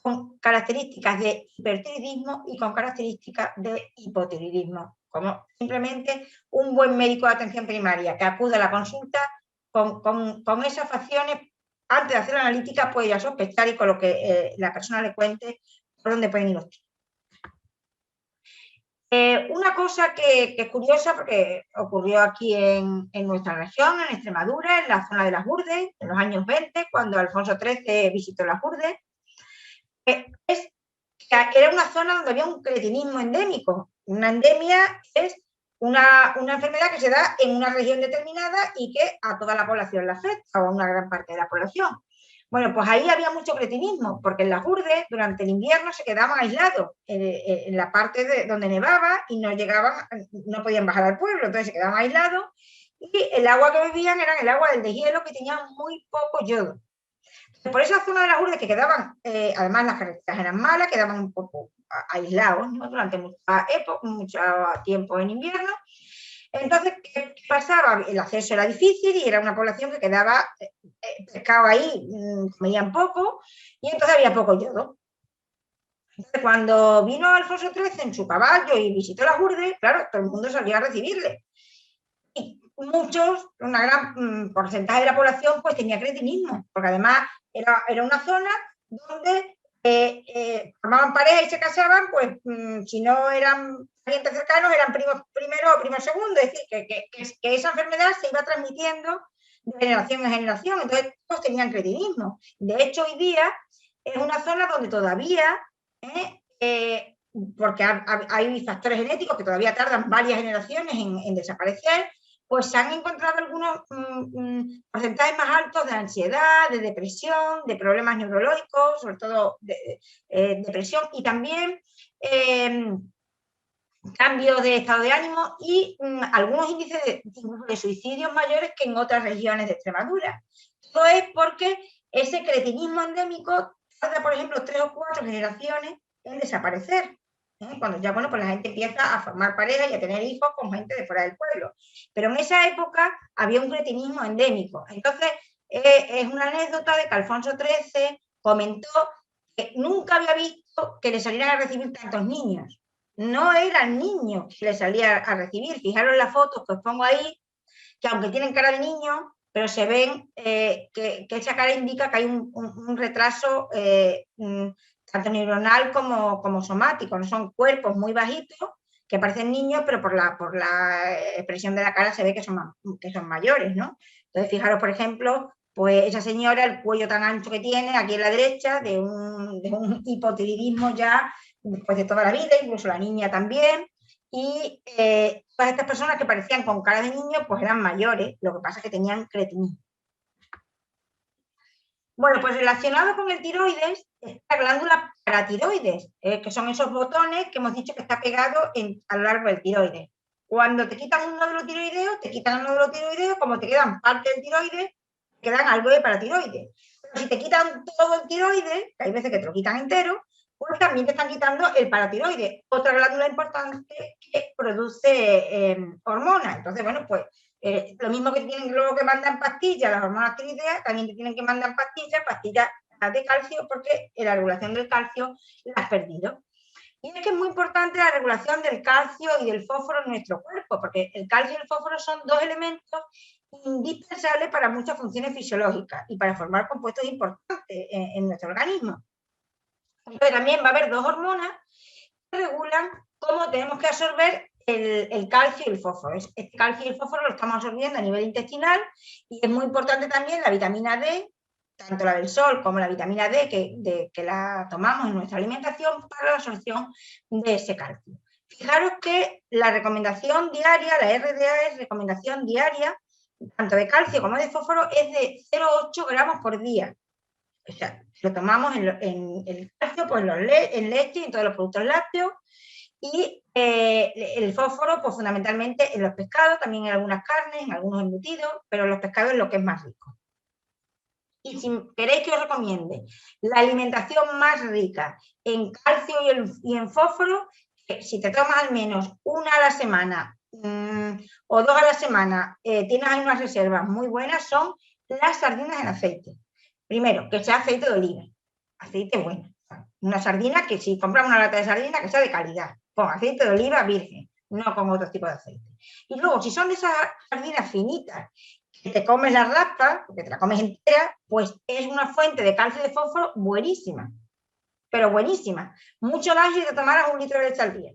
Speaker 1: con características de hipertiroidismo y con características de hipotiroidismo, como simplemente un buen médico de atención primaria que acude a la consulta con esas facciones, antes de hacer la analítica puede ya sospechar y con lo que la persona le cuente por dónde pueden ir los tiros. Una cosa que es curiosa, porque ocurrió aquí en nuestra región, en Extremadura, en la zona de las Urdes, en los años 20, cuando Alfonso XIII visitó las Urdes, es que era una zona donde había un cretinismo endémico. Una endemia es una enfermedad que se da en una región determinada y que a toda la población la afecta, o a una gran parte de la población. Bueno, pues ahí había mucho cretinismo, porque en las urdes durante el invierno se quedaban aislados en la parte donde nevaba y no llegaban, no podían bajar al pueblo, entonces se quedaban aislados y el agua que bebían era el agua del deshielo, que tenía muy poco yodo. Por esa zona de las urdes que quedaban, además las carreteras eran malas, quedaban un poco aislados, ¿no? Durante mucho tiempo en invierno. Entonces, ¿qué pasaba? El acceso era difícil y era una población que quedaba pescado ahí, comían poco y entonces había poco yodo. Entonces, cuando vino Alfonso XIII en su caballo y visitó las urdes, claro, todo el mundo salía a recibirle. Y muchos, una gran porcentaje de la población, pues tenía cretinismo, porque además era una zona donde formaban pareja y se casaban, pues si no eran parientes cercanos, eran primos primero o primos segundo, es decir, que esa enfermedad se iba transmitiendo de generación en generación, entonces todos tenían cretinismo. De hecho, hoy día es una zona donde todavía, porque hay factores genéticos que todavía tardan varias generaciones en desaparecer, pues se han encontrado algunos porcentajes más altos de ansiedad, de depresión, de problemas neurológicos, sobre todo de depresión y también cambios de estado de ánimo y algunos índices de suicidios mayores que en otras regiones de Extremadura. Todo es porque ese cretinismo endémico tarda, por ejemplo, 3 o 4 generaciones en desaparecer. Cuando ya, bueno, pues la gente empieza a formar pareja y a tener hijos con gente de fuera del pueblo. Pero en esa época había un cretinismo endémico. Entonces, es una anécdota de que Alfonso XIII comentó que nunca había visto que le salieran a recibir tantos niños. No eran niños que le salían a recibir. Fijaros las fotos que os pongo ahí, que aunque tienen cara de niños, pero se ven que esa cara indica que hay un retraso tanto neuronal como somático. No son cuerpos muy bajitos que parecen niños, pero por la expresión de la cara se ve que son mayores, ¿no? Entonces, fijaros, por ejemplo, pues esa señora, el cuello tan ancho que tiene aquí en la derecha, de un hipotiroidismo ya después de toda la vida, incluso la niña también. Y todas estas personas que parecían con cara de niños, pues eran mayores, lo que pasa es que tenían cretinismo. Bueno, pues relacionado con el tiroides, esta glándula paratiroides, que son esos botones que hemos dicho que está pegado a lo largo del tiroides. Cuando te quitan un nódulo tiroideo, te quitan el nódulo tiroideo, como te quedan parte del tiroides, te quedan algo de paratiroides. Pero si te quitan todo el tiroides, que hay veces que te lo quitan entero, pues también te están quitando el paratiroides, otra glándula importante que produce hormonas. Entonces, bueno, pues lo mismo que tienen luego que mandan pastillas, las hormonas tiroideas, también te tienen que mandar pastillas de calcio, porque la regulación del calcio la has perdido. Y es que es muy importante la regulación del calcio y del fósforo en nuestro cuerpo, porque el calcio y el fósforo son dos elementos indispensables para muchas funciones fisiológicas y para formar compuestos importantes en nuestro organismo. Entonces también va a haber dos hormonas que regulan cómo tenemos que absorber el calcio y el fósforo. Este calcio y el fósforo lo estamos absorbiendo a nivel intestinal y es muy importante también la vitamina D, tanto la del sol como la vitamina D que la tomamos en nuestra alimentación para la absorción de ese calcio. Fijaros que la recomendación diaria, la RDA es recomendación diaria, tanto de calcio como de fósforo, es de 0,8 gramos por día. O sea, lo tomamos en el calcio, pues en leche y en todos los productos lácteos, y el fósforo, pues fundamentalmente en los pescados, también en algunas carnes, en algunos embutidos, pero en los pescados es lo que es más rico. Y si queréis que os recomiende la alimentación más rica en calcio y en fósforo, si te tomas al menos una a la semana o 2 a la semana tienes ahí unas reservas muy buenas, son las sardinas en aceite. Primero, que sea aceite de oliva, aceite bueno. Una sardina que si compramos una lata de sardina que sea de calidad, con aceite de oliva virgen, no con otro tipo de aceite. Y luego, si son de esas sardinas finitas, que te comes la raspa, porque te la comes entera, pues es una fuente de calcio y de fósforo buenísima, pero buenísima. Mucho más si te tomaras 1 litro de leche al día.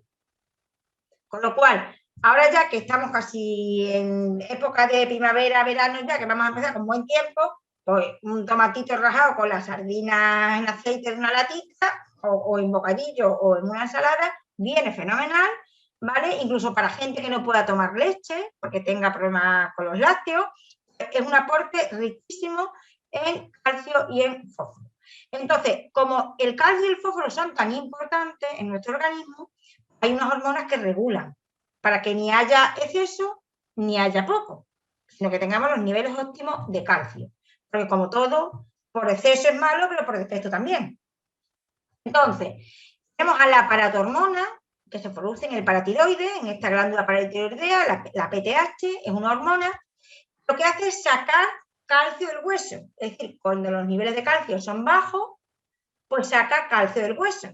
Speaker 1: Con lo cual, ahora ya que estamos casi en época de primavera, verano ya, que vamos a empezar con buen tiempo, pues un tomatito rajado con las sardinas en aceite de una latita, o en bocadillo, o en una ensalada, viene fenomenal, ¿vale? Incluso para gente que no pueda tomar leche, porque tenga problemas con los lácteos, es un aporte riquísimo en calcio y en fósforo. Entonces, como el calcio y el fósforo son tan importantes en nuestro organismo, hay unas hormonas que regulan para que ni haya exceso ni haya poco, sino que tengamos los niveles óptimos de calcio. Porque como todo, por exceso es malo, pero por defecto también. Entonces, tenemos a la paratormona, que se produce en el paratiroide, en esta glándula paratiroidea, la PTH, es una hormona, lo que hace es sacar calcio del hueso. Es decir, cuando los niveles de calcio son bajos, pues saca calcio del hueso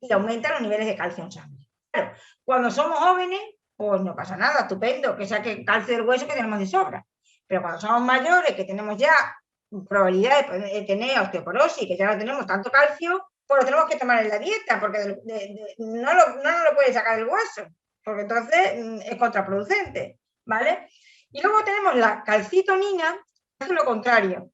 Speaker 1: y aumenta los niveles de calcio en sangre. Claro, cuando somos jóvenes, pues no pasa nada, estupendo, que saque calcio del hueso que tenemos de sobra. Pero cuando somos mayores, que tenemos ya probabilidad de tener osteoporosis, que ya no tenemos tanto calcio, pues lo tenemos que tomar en la dieta, porque no nos lo puede sacar del hueso, porque entonces es contraproducente, ¿vale? Y luego tenemos la calcitonina, que hace lo contrario.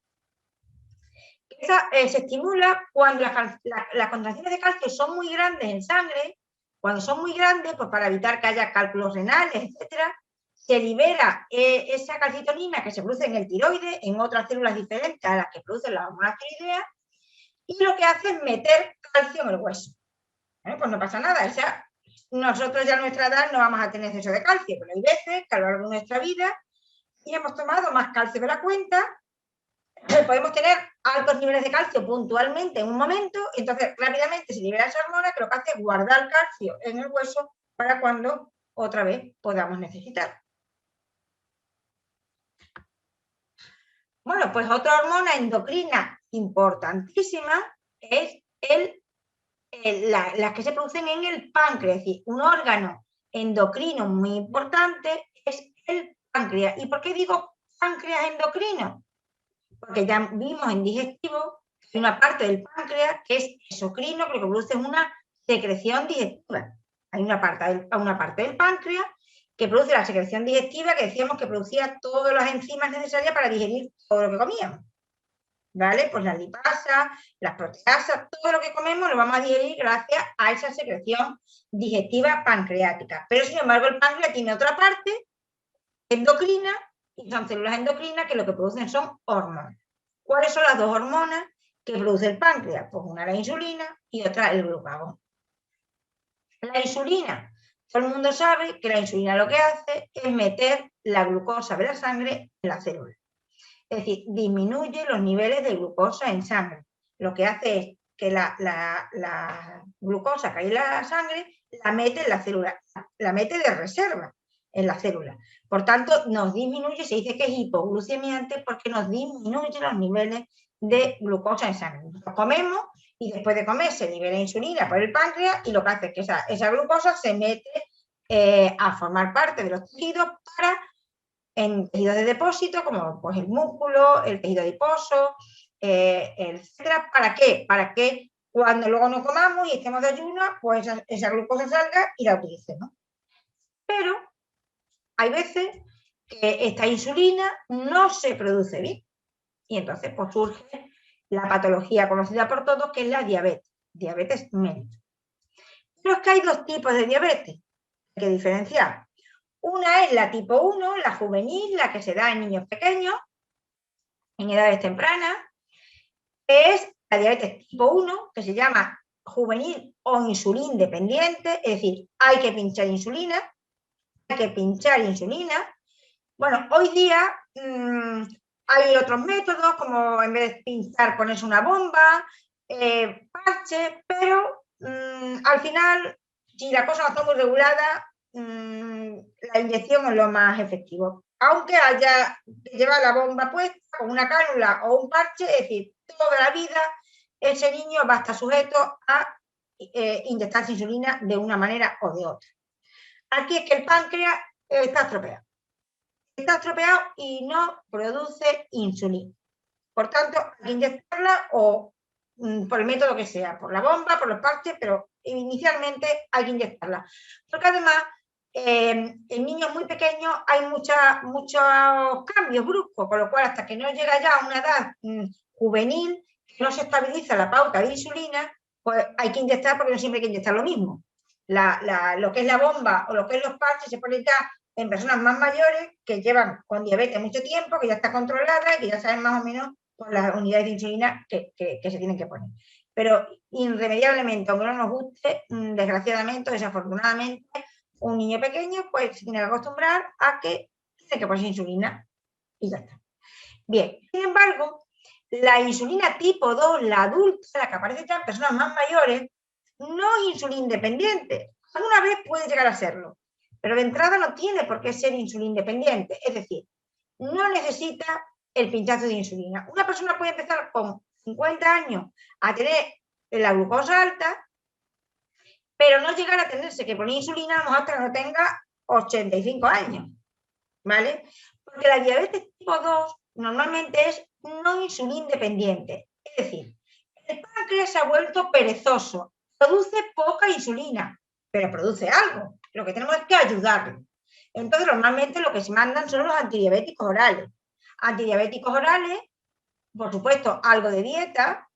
Speaker 1: Esa se estimula cuando las concentraciones de calcio son muy grandes en sangre. Cuando son muy grandes, pues para evitar que haya cálculos renales, etcétera, se libera esa calcitonina que se produce en el tiroides, en otras células diferentes a las que producen las hormonas tiroideas, y lo que hace es meter calcio en el hueso. Bueno, pues no pasa nada, o sea, nosotros ya a nuestra edad no vamos a tener exceso de calcio, pero hay veces que a lo largo de nuestra vida y hemos tomado más calcio de la cuenta, podemos tener altos niveles de calcio puntualmente en un momento, entonces rápidamente se libera esa hormona que lo que hace es guardar calcio en el hueso para cuando otra vez podamos necesitar. Bueno, pues otra hormona endocrina importantísima es las que se producen en el páncreas, es decir, un órgano endocrino muy importante es el páncreas. ¿Y por qué digo páncreas endocrino? Porque ya vimos en digestivo que hay una parte del páncreas que es exocrino, que lo que produce es una secreción digestiva. Hay una parte del páncreas que produce la secreción digestiva, que decíamos que producía todas las enzimas necesarias para digerir todo lo que comíamos. ¿Vale? Pues las lipasas, las proteasas, todo lo que comemos lo vamos a digerir gracias a esa secreción digestiva pancreática. Pero sin embargo el páncreas tiene otra parte endocrina y son células endocrinas que lo que producen son hormonas. ¿Cuáles son las dos hormonas que produce el páncreas? Pues una la insulina y otra el glucagón. La insulina, todo el mundo sabe que la insulina lo que hace es meter la glucosa de la sangre en la célula. Es decir, disminuye los niveles de glucosa en sangre. Lo que hace es que la glucosa que hay en la sangre la mete en la célula, la mete de reserva en la célula. Por tanto, nos disminuye, se dice que es hipoglucemiante porque nos disminuye los niveles de glucosa en sangre. Nosotros comemos y después de comer se libera insulina por el páncreas y lo que hace es que esa glucosa se mete a formar parte de los tejidos en tejidos de depósito, como pues, el músculo, el tejido adiposo, etcétera. ¿Para qué? Para que cuando luego no comamos y estemos de ayuno, pues esa glucosa salga y la utilicemos. Pero hay veces que esta insulina no se produce bien. Y entonces pues, surge la patología conocida por todos, que es la diabetes mellitus. Pero es que hay dos tipos de diabetes, hay que diferenciar. Una es la tipo 1, la juvenil, la que se da en niños pequeños, en edades tempranas, que es la diabetes tipo 1, que se llama juvenil o insulín dependiente, es decir, hay que pinchar insulina. Bueno, hoy día hay otros métodos, como en vez de pinchar ponerse una bomba, parche, pero al final, si la cosa no está muy regulada, la inyección es lo más efectivo. Aunque haya que llevar la bomba puesta con una cánula o un parche, es decir, toda la vida ese niño va a estar sujeto a inyectarse insulina de una manera o de otra. Aquí es que el páncreas está estropeado. Está estropeado y no produce insulina. Por tanto, hay que inyectarla o por el método que sea, por la bomba, por los parches, pero inicialmente hay que inyectarla. Porque además, en niños muy pequeños hay muchos cambios bruscos, con lo cual hasta que no llega ya a una edad juvenil, que no se estabiliza la pauta de insulina, pues hay que inyectar porque no siempre hay que inyectar lo mismo. Lo que es la bomba o lo que es los parches se pone ya en personas más mayores que llevan con diabetes mucho tiempo, que ya está controlada y que ya saben más o menos con las unidades de insulina que se tienen que poner. Pero irremediablemente, aunque no nos guste, desgraciadamente o desafortunadamente, un niño pequeño pues se tiene que acostumbrar a que tiene que ponerse insulina y ya está. Bien, sin embargo, la insulina tipo 2, la adulta, la que aparece ya en personas más mayores, no es insulina independiente. Alguna vez puede llegar a serlo, pero de entrada no tiene por qué ser insulina independiente. Es decir, no necesita el pinchazo de insulina. Una persona puede empezar con 50 años a tener la glucosa alta, pero no llegar a tenerse que poner insulina hasta que no tenga 85 años, ¿vale? Porque la diabetes tipo 2 normalmente es no insulina independiente. Es decir, el páncreas se ha vuelto perezoso, produce poca insulina, pero produce algo. Lo que tenemos es que ayudarlo. Entonces, normalmente lo que se mandan son los antidiabéticos orales. Antidiabéticos orales, por supuesto, algo de dieta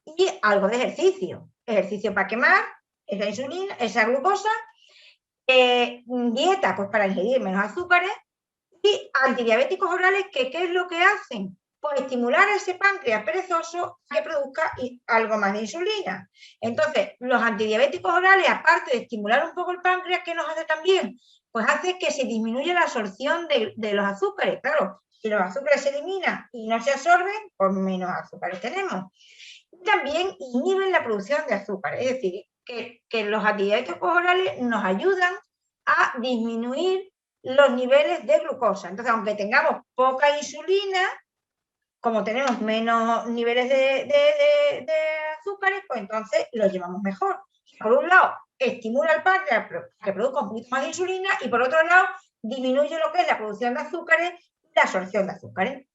Speaker 1: y algo de ejercicio. Ejercicio para quemar esa insulina, esa glucosa, dieta pues para ingerir menos azúcares y antidiabéticos orales que ¿qué es lo que hacen? Pues estimular a ese páncreas perezoso a que produzca algo más de insulina. Entonces, los antidiabéticos orales, aparte de estimular un poco el páncreas, ¿qué nos hace también? Pues hace que se disminuya la absorción de los azúcares. Claro, si los azúcares se eliminan y no se absorben, pues menos azúcares tenemos. Y también inhiben la producción de azúcares. Es decir, que los antidiabéticos orales nos ayudan a disminuir los niveles de glucosa. Entonces, aunque tengamos poca insulina, como tenemos menos niveles de azúcares, pues entonces los llevamos mejor. Por un lado, estimula el páncreas a que produzca un poquito más de insulina y por otro lado, disminuye lo que es la producción de azúcares y la absorción de azúcares.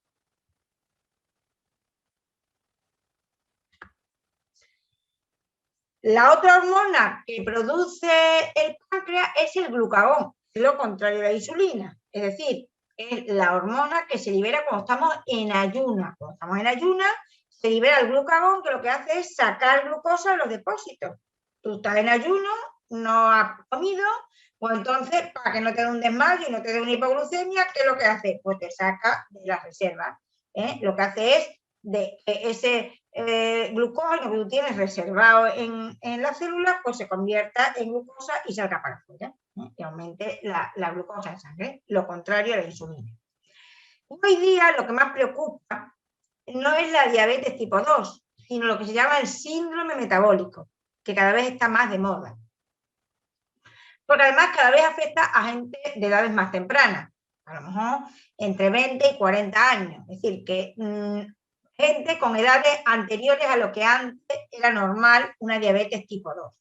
Speaker 1: La otra hormona que produce el páncreas es el glucagón, lo contrario de la insulina. Es decir, es la hormona que se libera cuando estamos en ayuna. Cuando estamos en ayuna, se libera el glucagón, que lo que hace es sacar glucosa de los depósitos. Tú estás en ayuno, no has comido, pues entonces, para que no te dé un desmayo y no te dé una hipoglucemia, ¿qué es lo que hace? Pues te saca de las reservas. Lo que hace es de que ese glucógeno que tú tienes reservado en las células, pues se convierta en glucosa y salga para afuera, y aumente la glucosa en sangre, lo contrario a la insulina. Hoy día lo que más preocupa no es la diabetes tipo 2, sino lo que se llama el síndrome metabólico, que cada vez está más de moda. Porque además cada vez afecta a gente de edades más tempranas, a lo mejor entre 20 y 40 años. Es decir, que gente con edades anteriores a lo que antes era normal una diabetes tipo 2.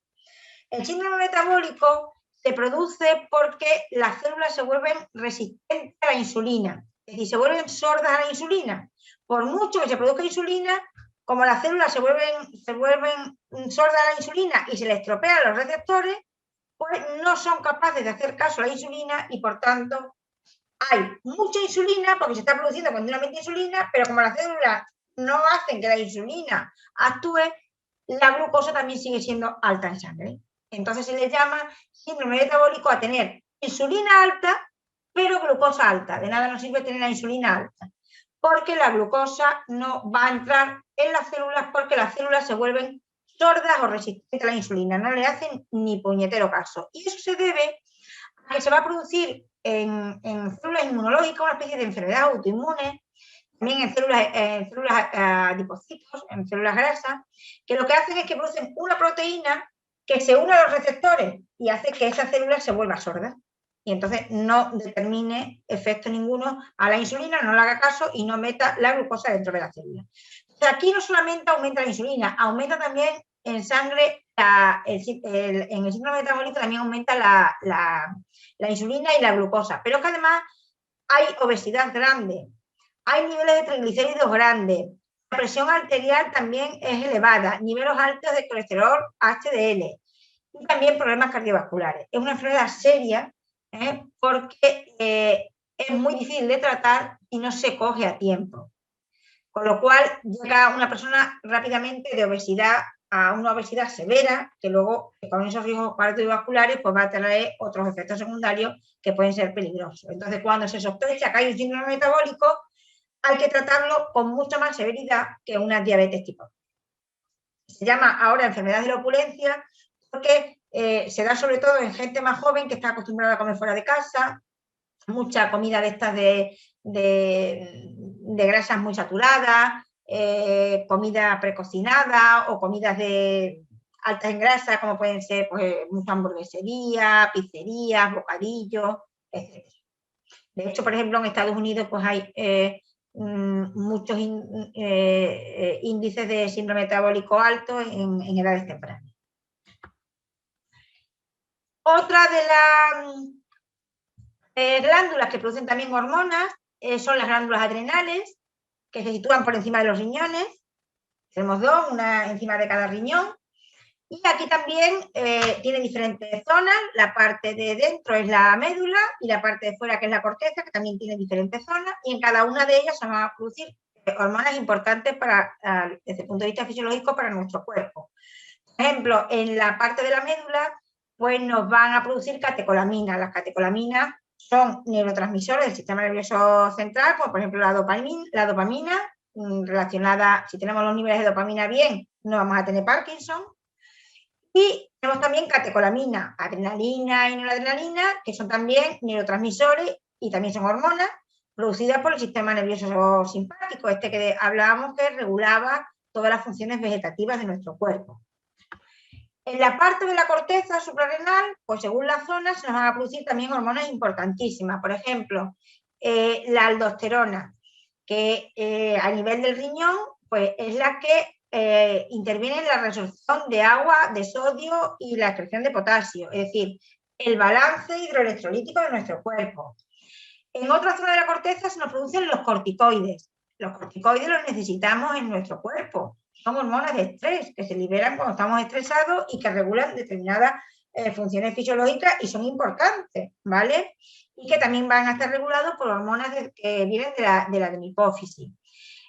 Speaker 1: El síndrome metabólico se produce porque las células se vuelven resistentes a la insulina, es decir, se vuelven sordas a la insulina. Por mucho que se produzca insulina, como las células se vuelven sordas a la insulina y se les estropean los receptores, pues no son capaces de hacer caso a la insulina y por tanto hay mucha insulina porque se está produciendo continuamente insulina, pero como las células no hacen que la insulina actúe, la glucosa también sigue siendo alta en sangre. Entonces se le llama síndrome metabólico a tener insulina alta, pero glucosa alta. De nada nos sirve tener la insulina alta, porque la glucosa no va a entrar en las células porque las células se vuelven sordas o resistentes a la insulina, no le hacen ni puñetero caso. Y eso se debe a que se va a producir en células inmunológicas una especie de enfermedad autoinmune, también en células adipocitos, en células grasas, que lo que hacen es que producen una proteína que se une a los receptores y hace que esa célula se vuelva sorda. y entonces no determine efecto ninguno a la insulina, no le haga caso y no meta la glucosa dentro de la célula. O sea, aquí no solamente aumenta la insulina, aumenta también en sangre, en el síndrome metabólico también aumenta la insulina y la glucosa, pero es que además hay obesidad grande, hay niveles de triglicéridos grandes, la presión arterial también es elevada, niveles altos de colesterol HDL y también problemas cardiovasculares. Es una enfermedad seria porque es muy difícil de tratar y no se coge a tiempo. Con lo cual llega una persona rápidamente de obesidad a una obesidad severa, que luego con esos riesgos cardiovasculares pues va a traer otros efectos secundarios que pueden ser peligrosos. Entonces, cuando se sospecha que hay un síndrome metabólico, hay que tratarlo con mucha más severidad que una diabetes tipo 2. Se llama ahora enfermedad de la opulencia porque se da sobre todo en gente más joven que está acostumbrada a comer fuera de casa, mucha comida de estas de grasas muy saturadas, comida precocinada o comidas altas en grasa, como pueden ser pues, mucha hamburguesería, pizzerías, bocadillos, etc. De hecho, por ejemplo, en Estados Unidos pues hay muchos índices de síndrome metabólico alto en edades tempranas. Otra de las glándulas que producen también hormonas son las glándulas adrenales, que se sitúan por encima de los riñones. Tenemos dos, una encima de cada riñón. Y aquí también tiene diferentes zonas. La parte de dentro es la médula y la parte de fuera, que es la corteza, que también tiene diferentes zonas. Y en cada una de ellas se van a producir hormonas importantes desde el punto de vista fisiológico para nuestro cuerpo. Por ejemplo, en la parte de la médula, pues nos van a producir catecolaminas. Las catecolaminas son neurotransmisores del sistema nervioso central, como por ejemplo la dopamina relacionada, si tenemos los niveles de dopamina bien, no vamos a tener Parkinson. Y tenemos también catecolamina, adrenalina y noradrenalina, que son también neurotransmisores y también son hormonas producidas por el sistema nervioso simpático, este que hablábamos que regulaba todas las funciones vegetativas de nuestro cuerpo. En la parte de la corteza suprarrenal, pues según la zona, se nos van a producir también hormonas importantísimas. Por ejemplo, la aldosterona, que a nivel del riñón, pues es la que interviene en la resorción de agua, de sodio y la excreción de potasio, es decir, el balance hidroelectrolítico de nuestro cuerpo. En otra zona de la corteza se nos producen los corticoides. Los corticoides los necesitamos en nuestro cuerpo. Son hormonas de estrés que se liberan cuando estamos estresados y que regulan determinadas funciones fisiológicas y son importantes, ¿vale? Y que también van a estar regulados por hormonas que vienen de la hipófisis.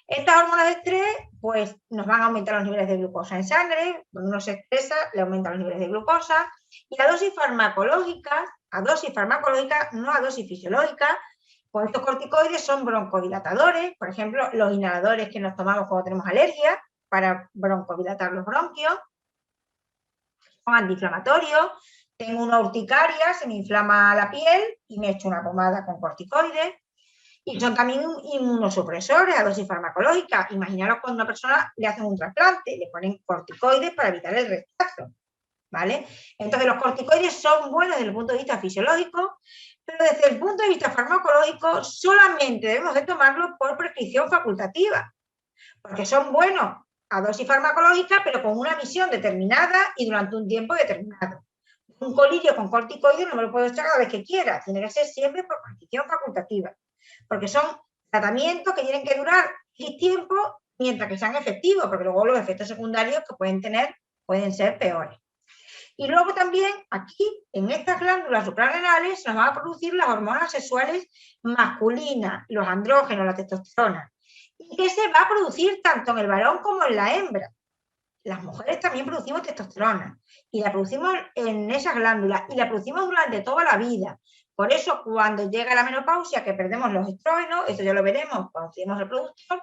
Speaker 1: Estas hormonas de estrés, pues nos van a aumentar los niveles de glucosa en sangre, cuando uno se estresa le aumentan los niveles de glucosa, y a dosis farmacológica, no a dosis fisiológica, pues estos corticoides son broncodilatadores, por ejemplo, los inhaladores que nos tomamos cuando tenemos alergia, para broncodilatar los bronquios, son antiinflamatorios. Tengo una urticaria, se me inflama la piel y me echo una pomada con corticoides. Y son también inmunosupresores a dosis farmacológica. Imaginaros cuando a una persona le hacen un trasplante, le ponen corticoides para evitar el rechazo, ¿vale? Entonces los corticoides son buenos desde el punto de vista fisiológico, pero desde el punto de vista farmacológico solamente debemos de tomarlos por prescripción facultativa, porque son buenos a dosis farmacológica, pero con una misión determinada y durante un tiempo determinado. Un colirio con corticoides no me lo puedo echar cada vez que quiera, tiene que ser siempre por prescripción facultativa, porque son tratamientos que tienen que durar X tiempo mientras que sean efectivos, porque luego los efectos secundarios que pueden tener pueden ser peores. Y luego también aquí, en estas glándulas suprarrenales, se nos van a producir las hormonas sexuales masculinas, los andrógenos, la testosterona, y que se va a producir tanto en el varón como en la hembra. Las mujeres también producimos testosterona y la producimos en esas glándulas y la producimos durante toda la vida. Por eso, cuando llega la menopausia, que perdemos los estrógenos, eso ya lo veremos cuando tenemos reproducción,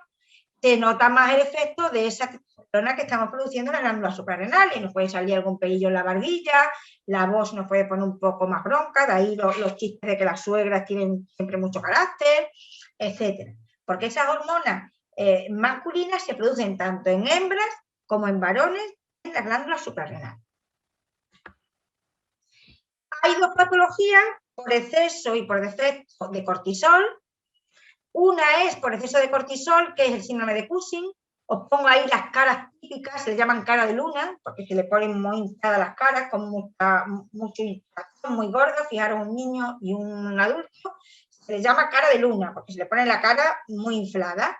Speaker 1: se nota más el efecto de esa testosterona que estamos produciendo en las glándulas suprarrenales. Nos puede salir algún pelillo en la barbilla, la voz nos puede poner un poco más bronca, de ahí los chistes de que las suegras tienen siempre mucho carácter, etc. Porque esas hormonas masculinas se producen tanto en hembras como en varones en las glándulas suprarrenales. Hay dos patologías por exceso y por defecto de cortisol. Una es por exceso de cortisol, que es el síndrome de Cushing. Os pongo ahí las caras típicas, se le llaman cara de luna, porque se le ponen muy hinchadas las caras, con mucha hinchazón, muy gordo. Fijaros, un niño y un adulto, se le llama cara de luna, porque se le pone la cara muy inflada.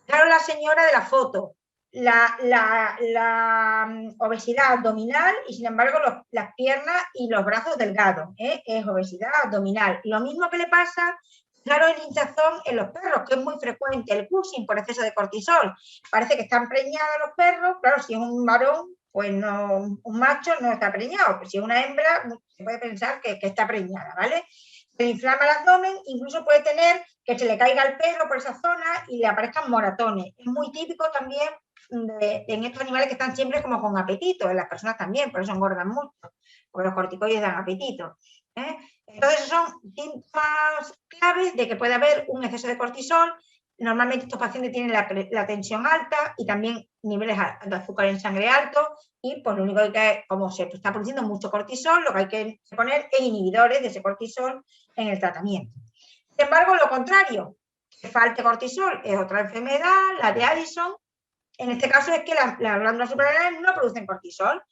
Speaker 1: Fijaros la señora de la foto, la obesidad abdominal y sin embargo las piernas y los brazos delgados, es obesidad abdominal. Lo mismo que le pasa, claro, el hinchazón en los perros, que es muy frecuente, el Cushing por exceso de cortisol. Parece que están preñados los perros, claro, si es un varón, pues no, un macho no está preñado, pero si es una hembra, se puede pensar que está preñada, ¿vale? Se le inflama el abdomen, incluso puede tener que se le caiga el pelo por esa zona y le aparezcan moratones. Es muy típico también en estos animales que están siempre como con apetito, en las personas también, por eso engordan mucho, porque los corticoides dan apetito. Entonces son síntomas claves de que puede haber un exceso de cortisol. Normalmente estos pacientes tienen la tensión alta y también niveles de azúcar en sangre altos y pues lo único que, como se está produciendo mucho cortisol, lo que hay que poner es inhibidores de ese cortisol en el tratamiento. Sin embargo, lo contrario, que falte cortisol es otra enfermedad, la de Addison. En este caso es que las glándulas suprarrenales no producen cortisol.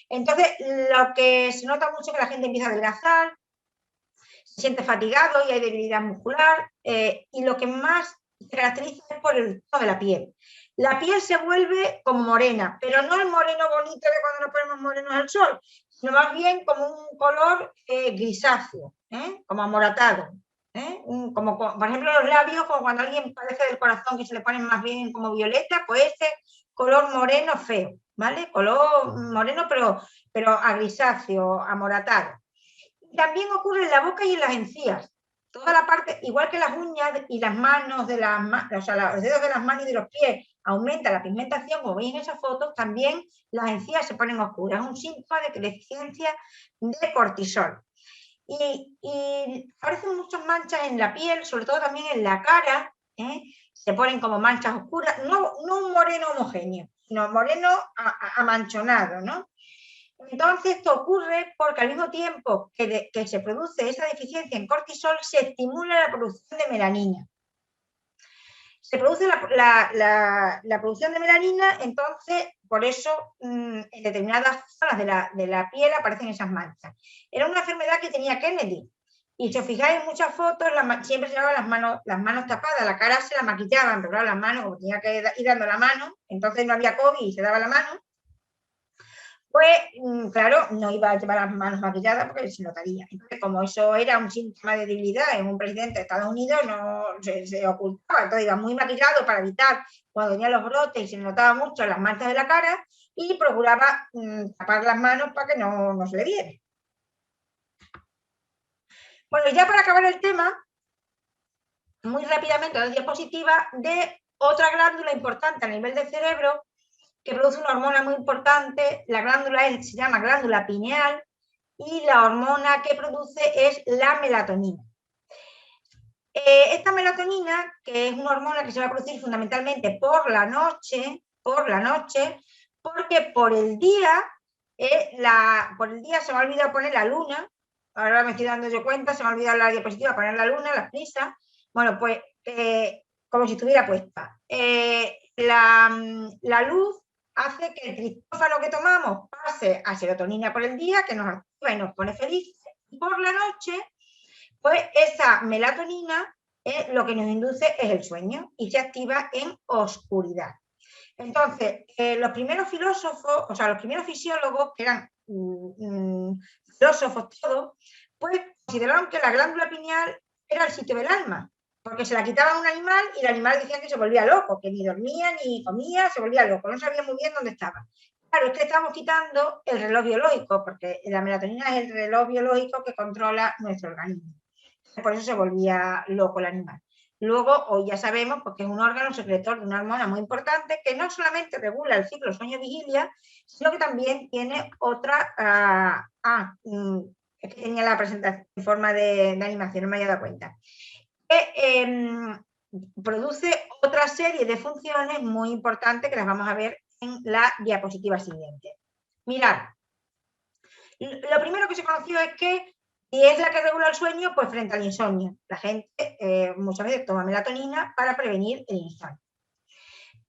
Speaker 1: Entonces, lo que se nota mucho es que la gente empieza a adelgazar, se siente fatigado y hay debilidad muscular, y lo que más se caracteriza es por el tono de la piel. La piel se vuelve como morena, pero no el moreno bonito de cuando nos ponemos morenos al sol, sino más bien como un color grisáceo, como amoratado. Como, por ejemplo, los labios, como cuando alguien padece del corazón que se le ponen más bien como violeta, pues este color moreno feo, ¿vale? Color moreno, pero a grisáceo, amoratado. También ocurre en la boca y en las encías. Toda la parte, igual que las uñas y las manos, o sea, los dedos de las manos y de los pies, aumenta la pigmentación, como veis en esas fotos, también las encías se ponen oscuras. Es un síntoma de deficiencia de cortisol. Y aparecen muchas manchas en la piel, sobre todo también en la cara, se ponen como manchas oscuras, no un moreno homogéneo, sino moreno amanchonado, ¿no? Entonces, esto ocurre porque al mismo tiempo que se produce esa deficiencia en cortisol, se estimula la producción de melanina. Se produce la producción de melanina, entonces, por eso en determinadas zonas de la piel aparecen esas manchas. Era una enfermedad que tenía Kennedy. Y si os fijáis en muchas fotos, siempre se llevaban las manos tapadas, la cara se la maquillaban, pero claro, las manos, como tenía que ir dando la mano, entonces no había COVID y se daba la mano, pues claro, no iba a llevar las manos maquilladas porque se notaría. Entonces, como eso era un síntoma de debilidad en un presidente de Estados Unidos, no se ocultaba. Entonces iba muy maquillado para evitar cuando tenía los brotes y se notaba mucho las manchas de la cara y procuraba tapar las manos para que no se le viera. Bueno, y ya para acabar el tema, muy rápidamente, dos diapositivas de otra glándula importante a nivel del cerebro que produce una hormona muy importante. La glándula se llama glándula pineal y la hormona que produce es la melatonina. Esta melatonina, que es una hormona que se va a producir fundamentalmente por la noche, porque por el día se me ha olvidado poner la luna. Ahora me estoy dando yo cuenta, se me ha olvidado la diapositiva, poner la luna, las prisas. Bueno, pues como si estuviera puesta. La luz hace que el triptófano que tomamos pase a serotonina por el día, que nos activa y nos pone felices, y por la noche, pues esa melatonina lo que nos induce es el sueño y se activa en oscuridad. Entonces, los primeros filósofos, o sea, los primeros fisiólogos, que eran filósofos todos, pues consideraron que la glándula pineal era el sitio del alma, porque se la quitaba a un animal y el animal decía que se volvía loco, que ni dormía ni comía, se volvía loco, no sabía muy bien dónde estaba. Claro, es que estamos quitando el reloj biológico, porque la melatonina es el reloj biológico que controla nuestro organismo. Por eso se volvía loco el animal. Luego, hoy ya sabemos porque es un órgano secretor de una hormona muy importante que no solamente regula el ciclo sueño-vigilia, sino que también tiene otra... es que tenía la presentación en forma de animación, no me había dado cuenta. Produce otra serie de funciones muy importantes que las vamos a ver en la diapositiva siguiente. Mirad, lo primero que se conoció es que Y es la que regula el sueño, pues frente al insomnio. La gente muchas veces toma melatonina para prevenir el insomnio.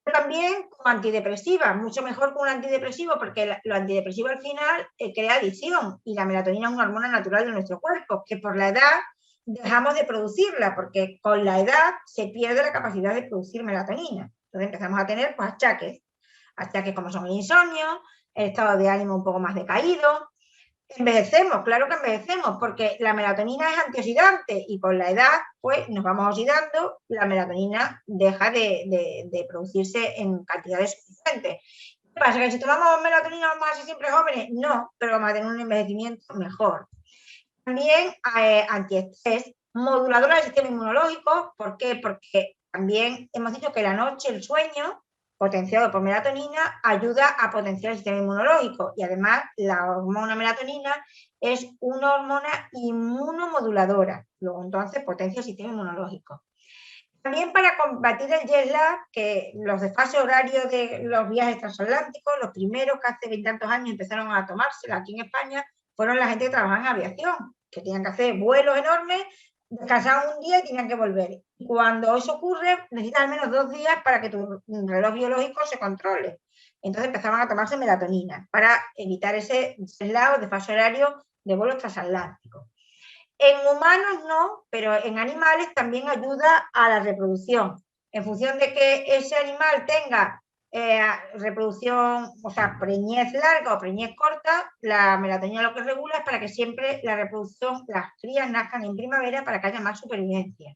Speaker 1: Pero también como antidepresiva, mucho mejor que un antidepresivo, porque lo antidepresivo al final crea adicción y la melatonina es una hormona natural de nuestro cuerpo, que por la edad dejamos de producirla, porque con la edad se pierde la capacidad de producir melatonina. Entonces empezamos a tener pues, achaques como son el insomnio, el estado de ánimo un poco más decaído. Envejecemos, claro que envejecemos, porque la melatonina es antioxidante y con la edad, pues nos vamos oxidando, la melatonina deja de producirse en cantidades suficientes. ¿Qué pasa? ¿Que si tomamos melatonina vamos a ser siempre jóvenes? No, pero vamos a tener un envejecimiento mejor. También antiestrés, moduladora del sistema inmunológico. ¿Por qué? Porque también hemos dicho que la noche, el sueño, potenciado por melatonina, ayuda a potenciar el sistema inmunológico. Y además, la hormona melatonina es una hormona inmunomoduladora. Luego, entonces, potencia el sistema inmunológico. También para combatir el jet lag, que los desfases horarios de los viajes transatlánticos, los primeros que hace 20 y tantos años empezaron a tomársela aquí en España, fueron la gente que trabajaba en aviación, que tenían que hacer vuelos enormes, descansaban un día y tenían que volver. Cuando eso ocurre, necesitas al menos 2 días para que tu reloj biológico se controle. Entonces empezaban a tomarse melatonina para evitar ese jet lag o desfase horario de vuelos transatlánticos. En humanos no, pero en animales también ayuda a la reproducción. En función de que ese animal tenga reproducción, o sea, preñez larga o preñez corta, la melatonina lo que regula es para que siempre la reproducción, las crías nazcan en primavera para que haya más supervivencia.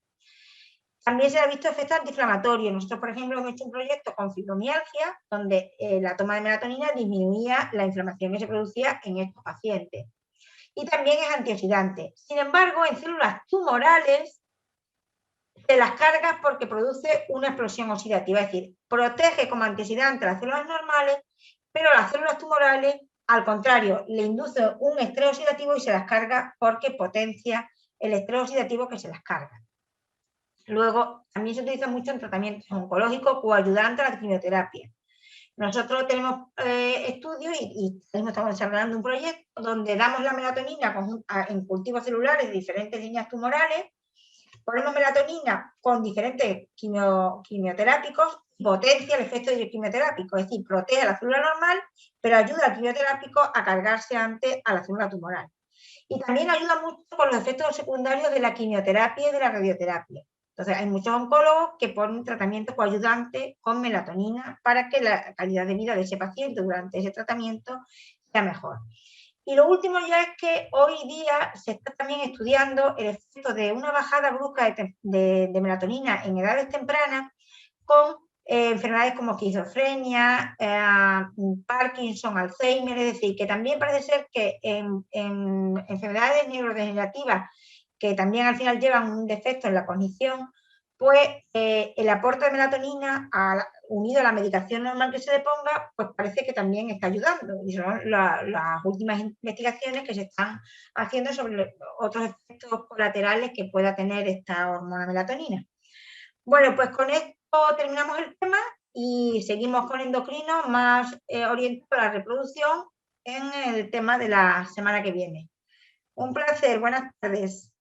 Speaker 1: También se ha visto efecto antiinflamatorio. Nosotros, por ejemplo, hemos hecho un proyecto con fibromialgia, donde la toma de melatonina disminuía la inflamación que se producía en estos pacientes. Y también es antioxidante. Sin embargo, en células tumorales se las carga porque produce una explosión oxidativa, es decir, protege como antioxidante las células normales, pero las células tumorales, al contrario, le induce un estrés oxidativo y se las carga porque potencia el estrés oxidativo que se las carga. Luego, también se utiliza mucho en tratamientos oncológicos o ayudante a la quimioterapia. Nosotros tenemos estudios y estamos desarrollando un proyecto donde damos la melatonina en cultivos celulares de diferentes líneas tumorales, ponemos melatonina con diferentes quimioterápicos, potencia el efecto quimioterápico, es decir, protege a la célula normal, pero ayuda al quimioterápico a cargarse antes a la célula tumoral. Y también ayuda mucho con los efectos secundarios de la quimioterapia y de la radioterapia. Entonces, hay muchos oncólogos que ponen tratamiento coayudante con melatonina para que la calidad de vida de ese paciente durante ese tratamiento sea mejor. Y lo último ya es que hoy día se está también estudiando el efecto de una bajada brusca de melatonina en edades tempranas con enfermedades como esquizofrenia, Parkinson, Alzheimer, es decir, que también parece ser que en enfermedades neurodegenerativas que también al final llevan un defecto en la cognición, pues el aporte de melatonina unido a la medicación normal que se le ponga, pues parece que también está ayudando. Y son las últimas investigaciones que se están haciendo sobre otros efectos colaterales que pueda tener esta hormona melatonina. Bueno, pues con esto terminamos el tema y seguimos con endocrinos más orientados a la reproducción en el tema de la semana que viene. Un placer, buenas tardes.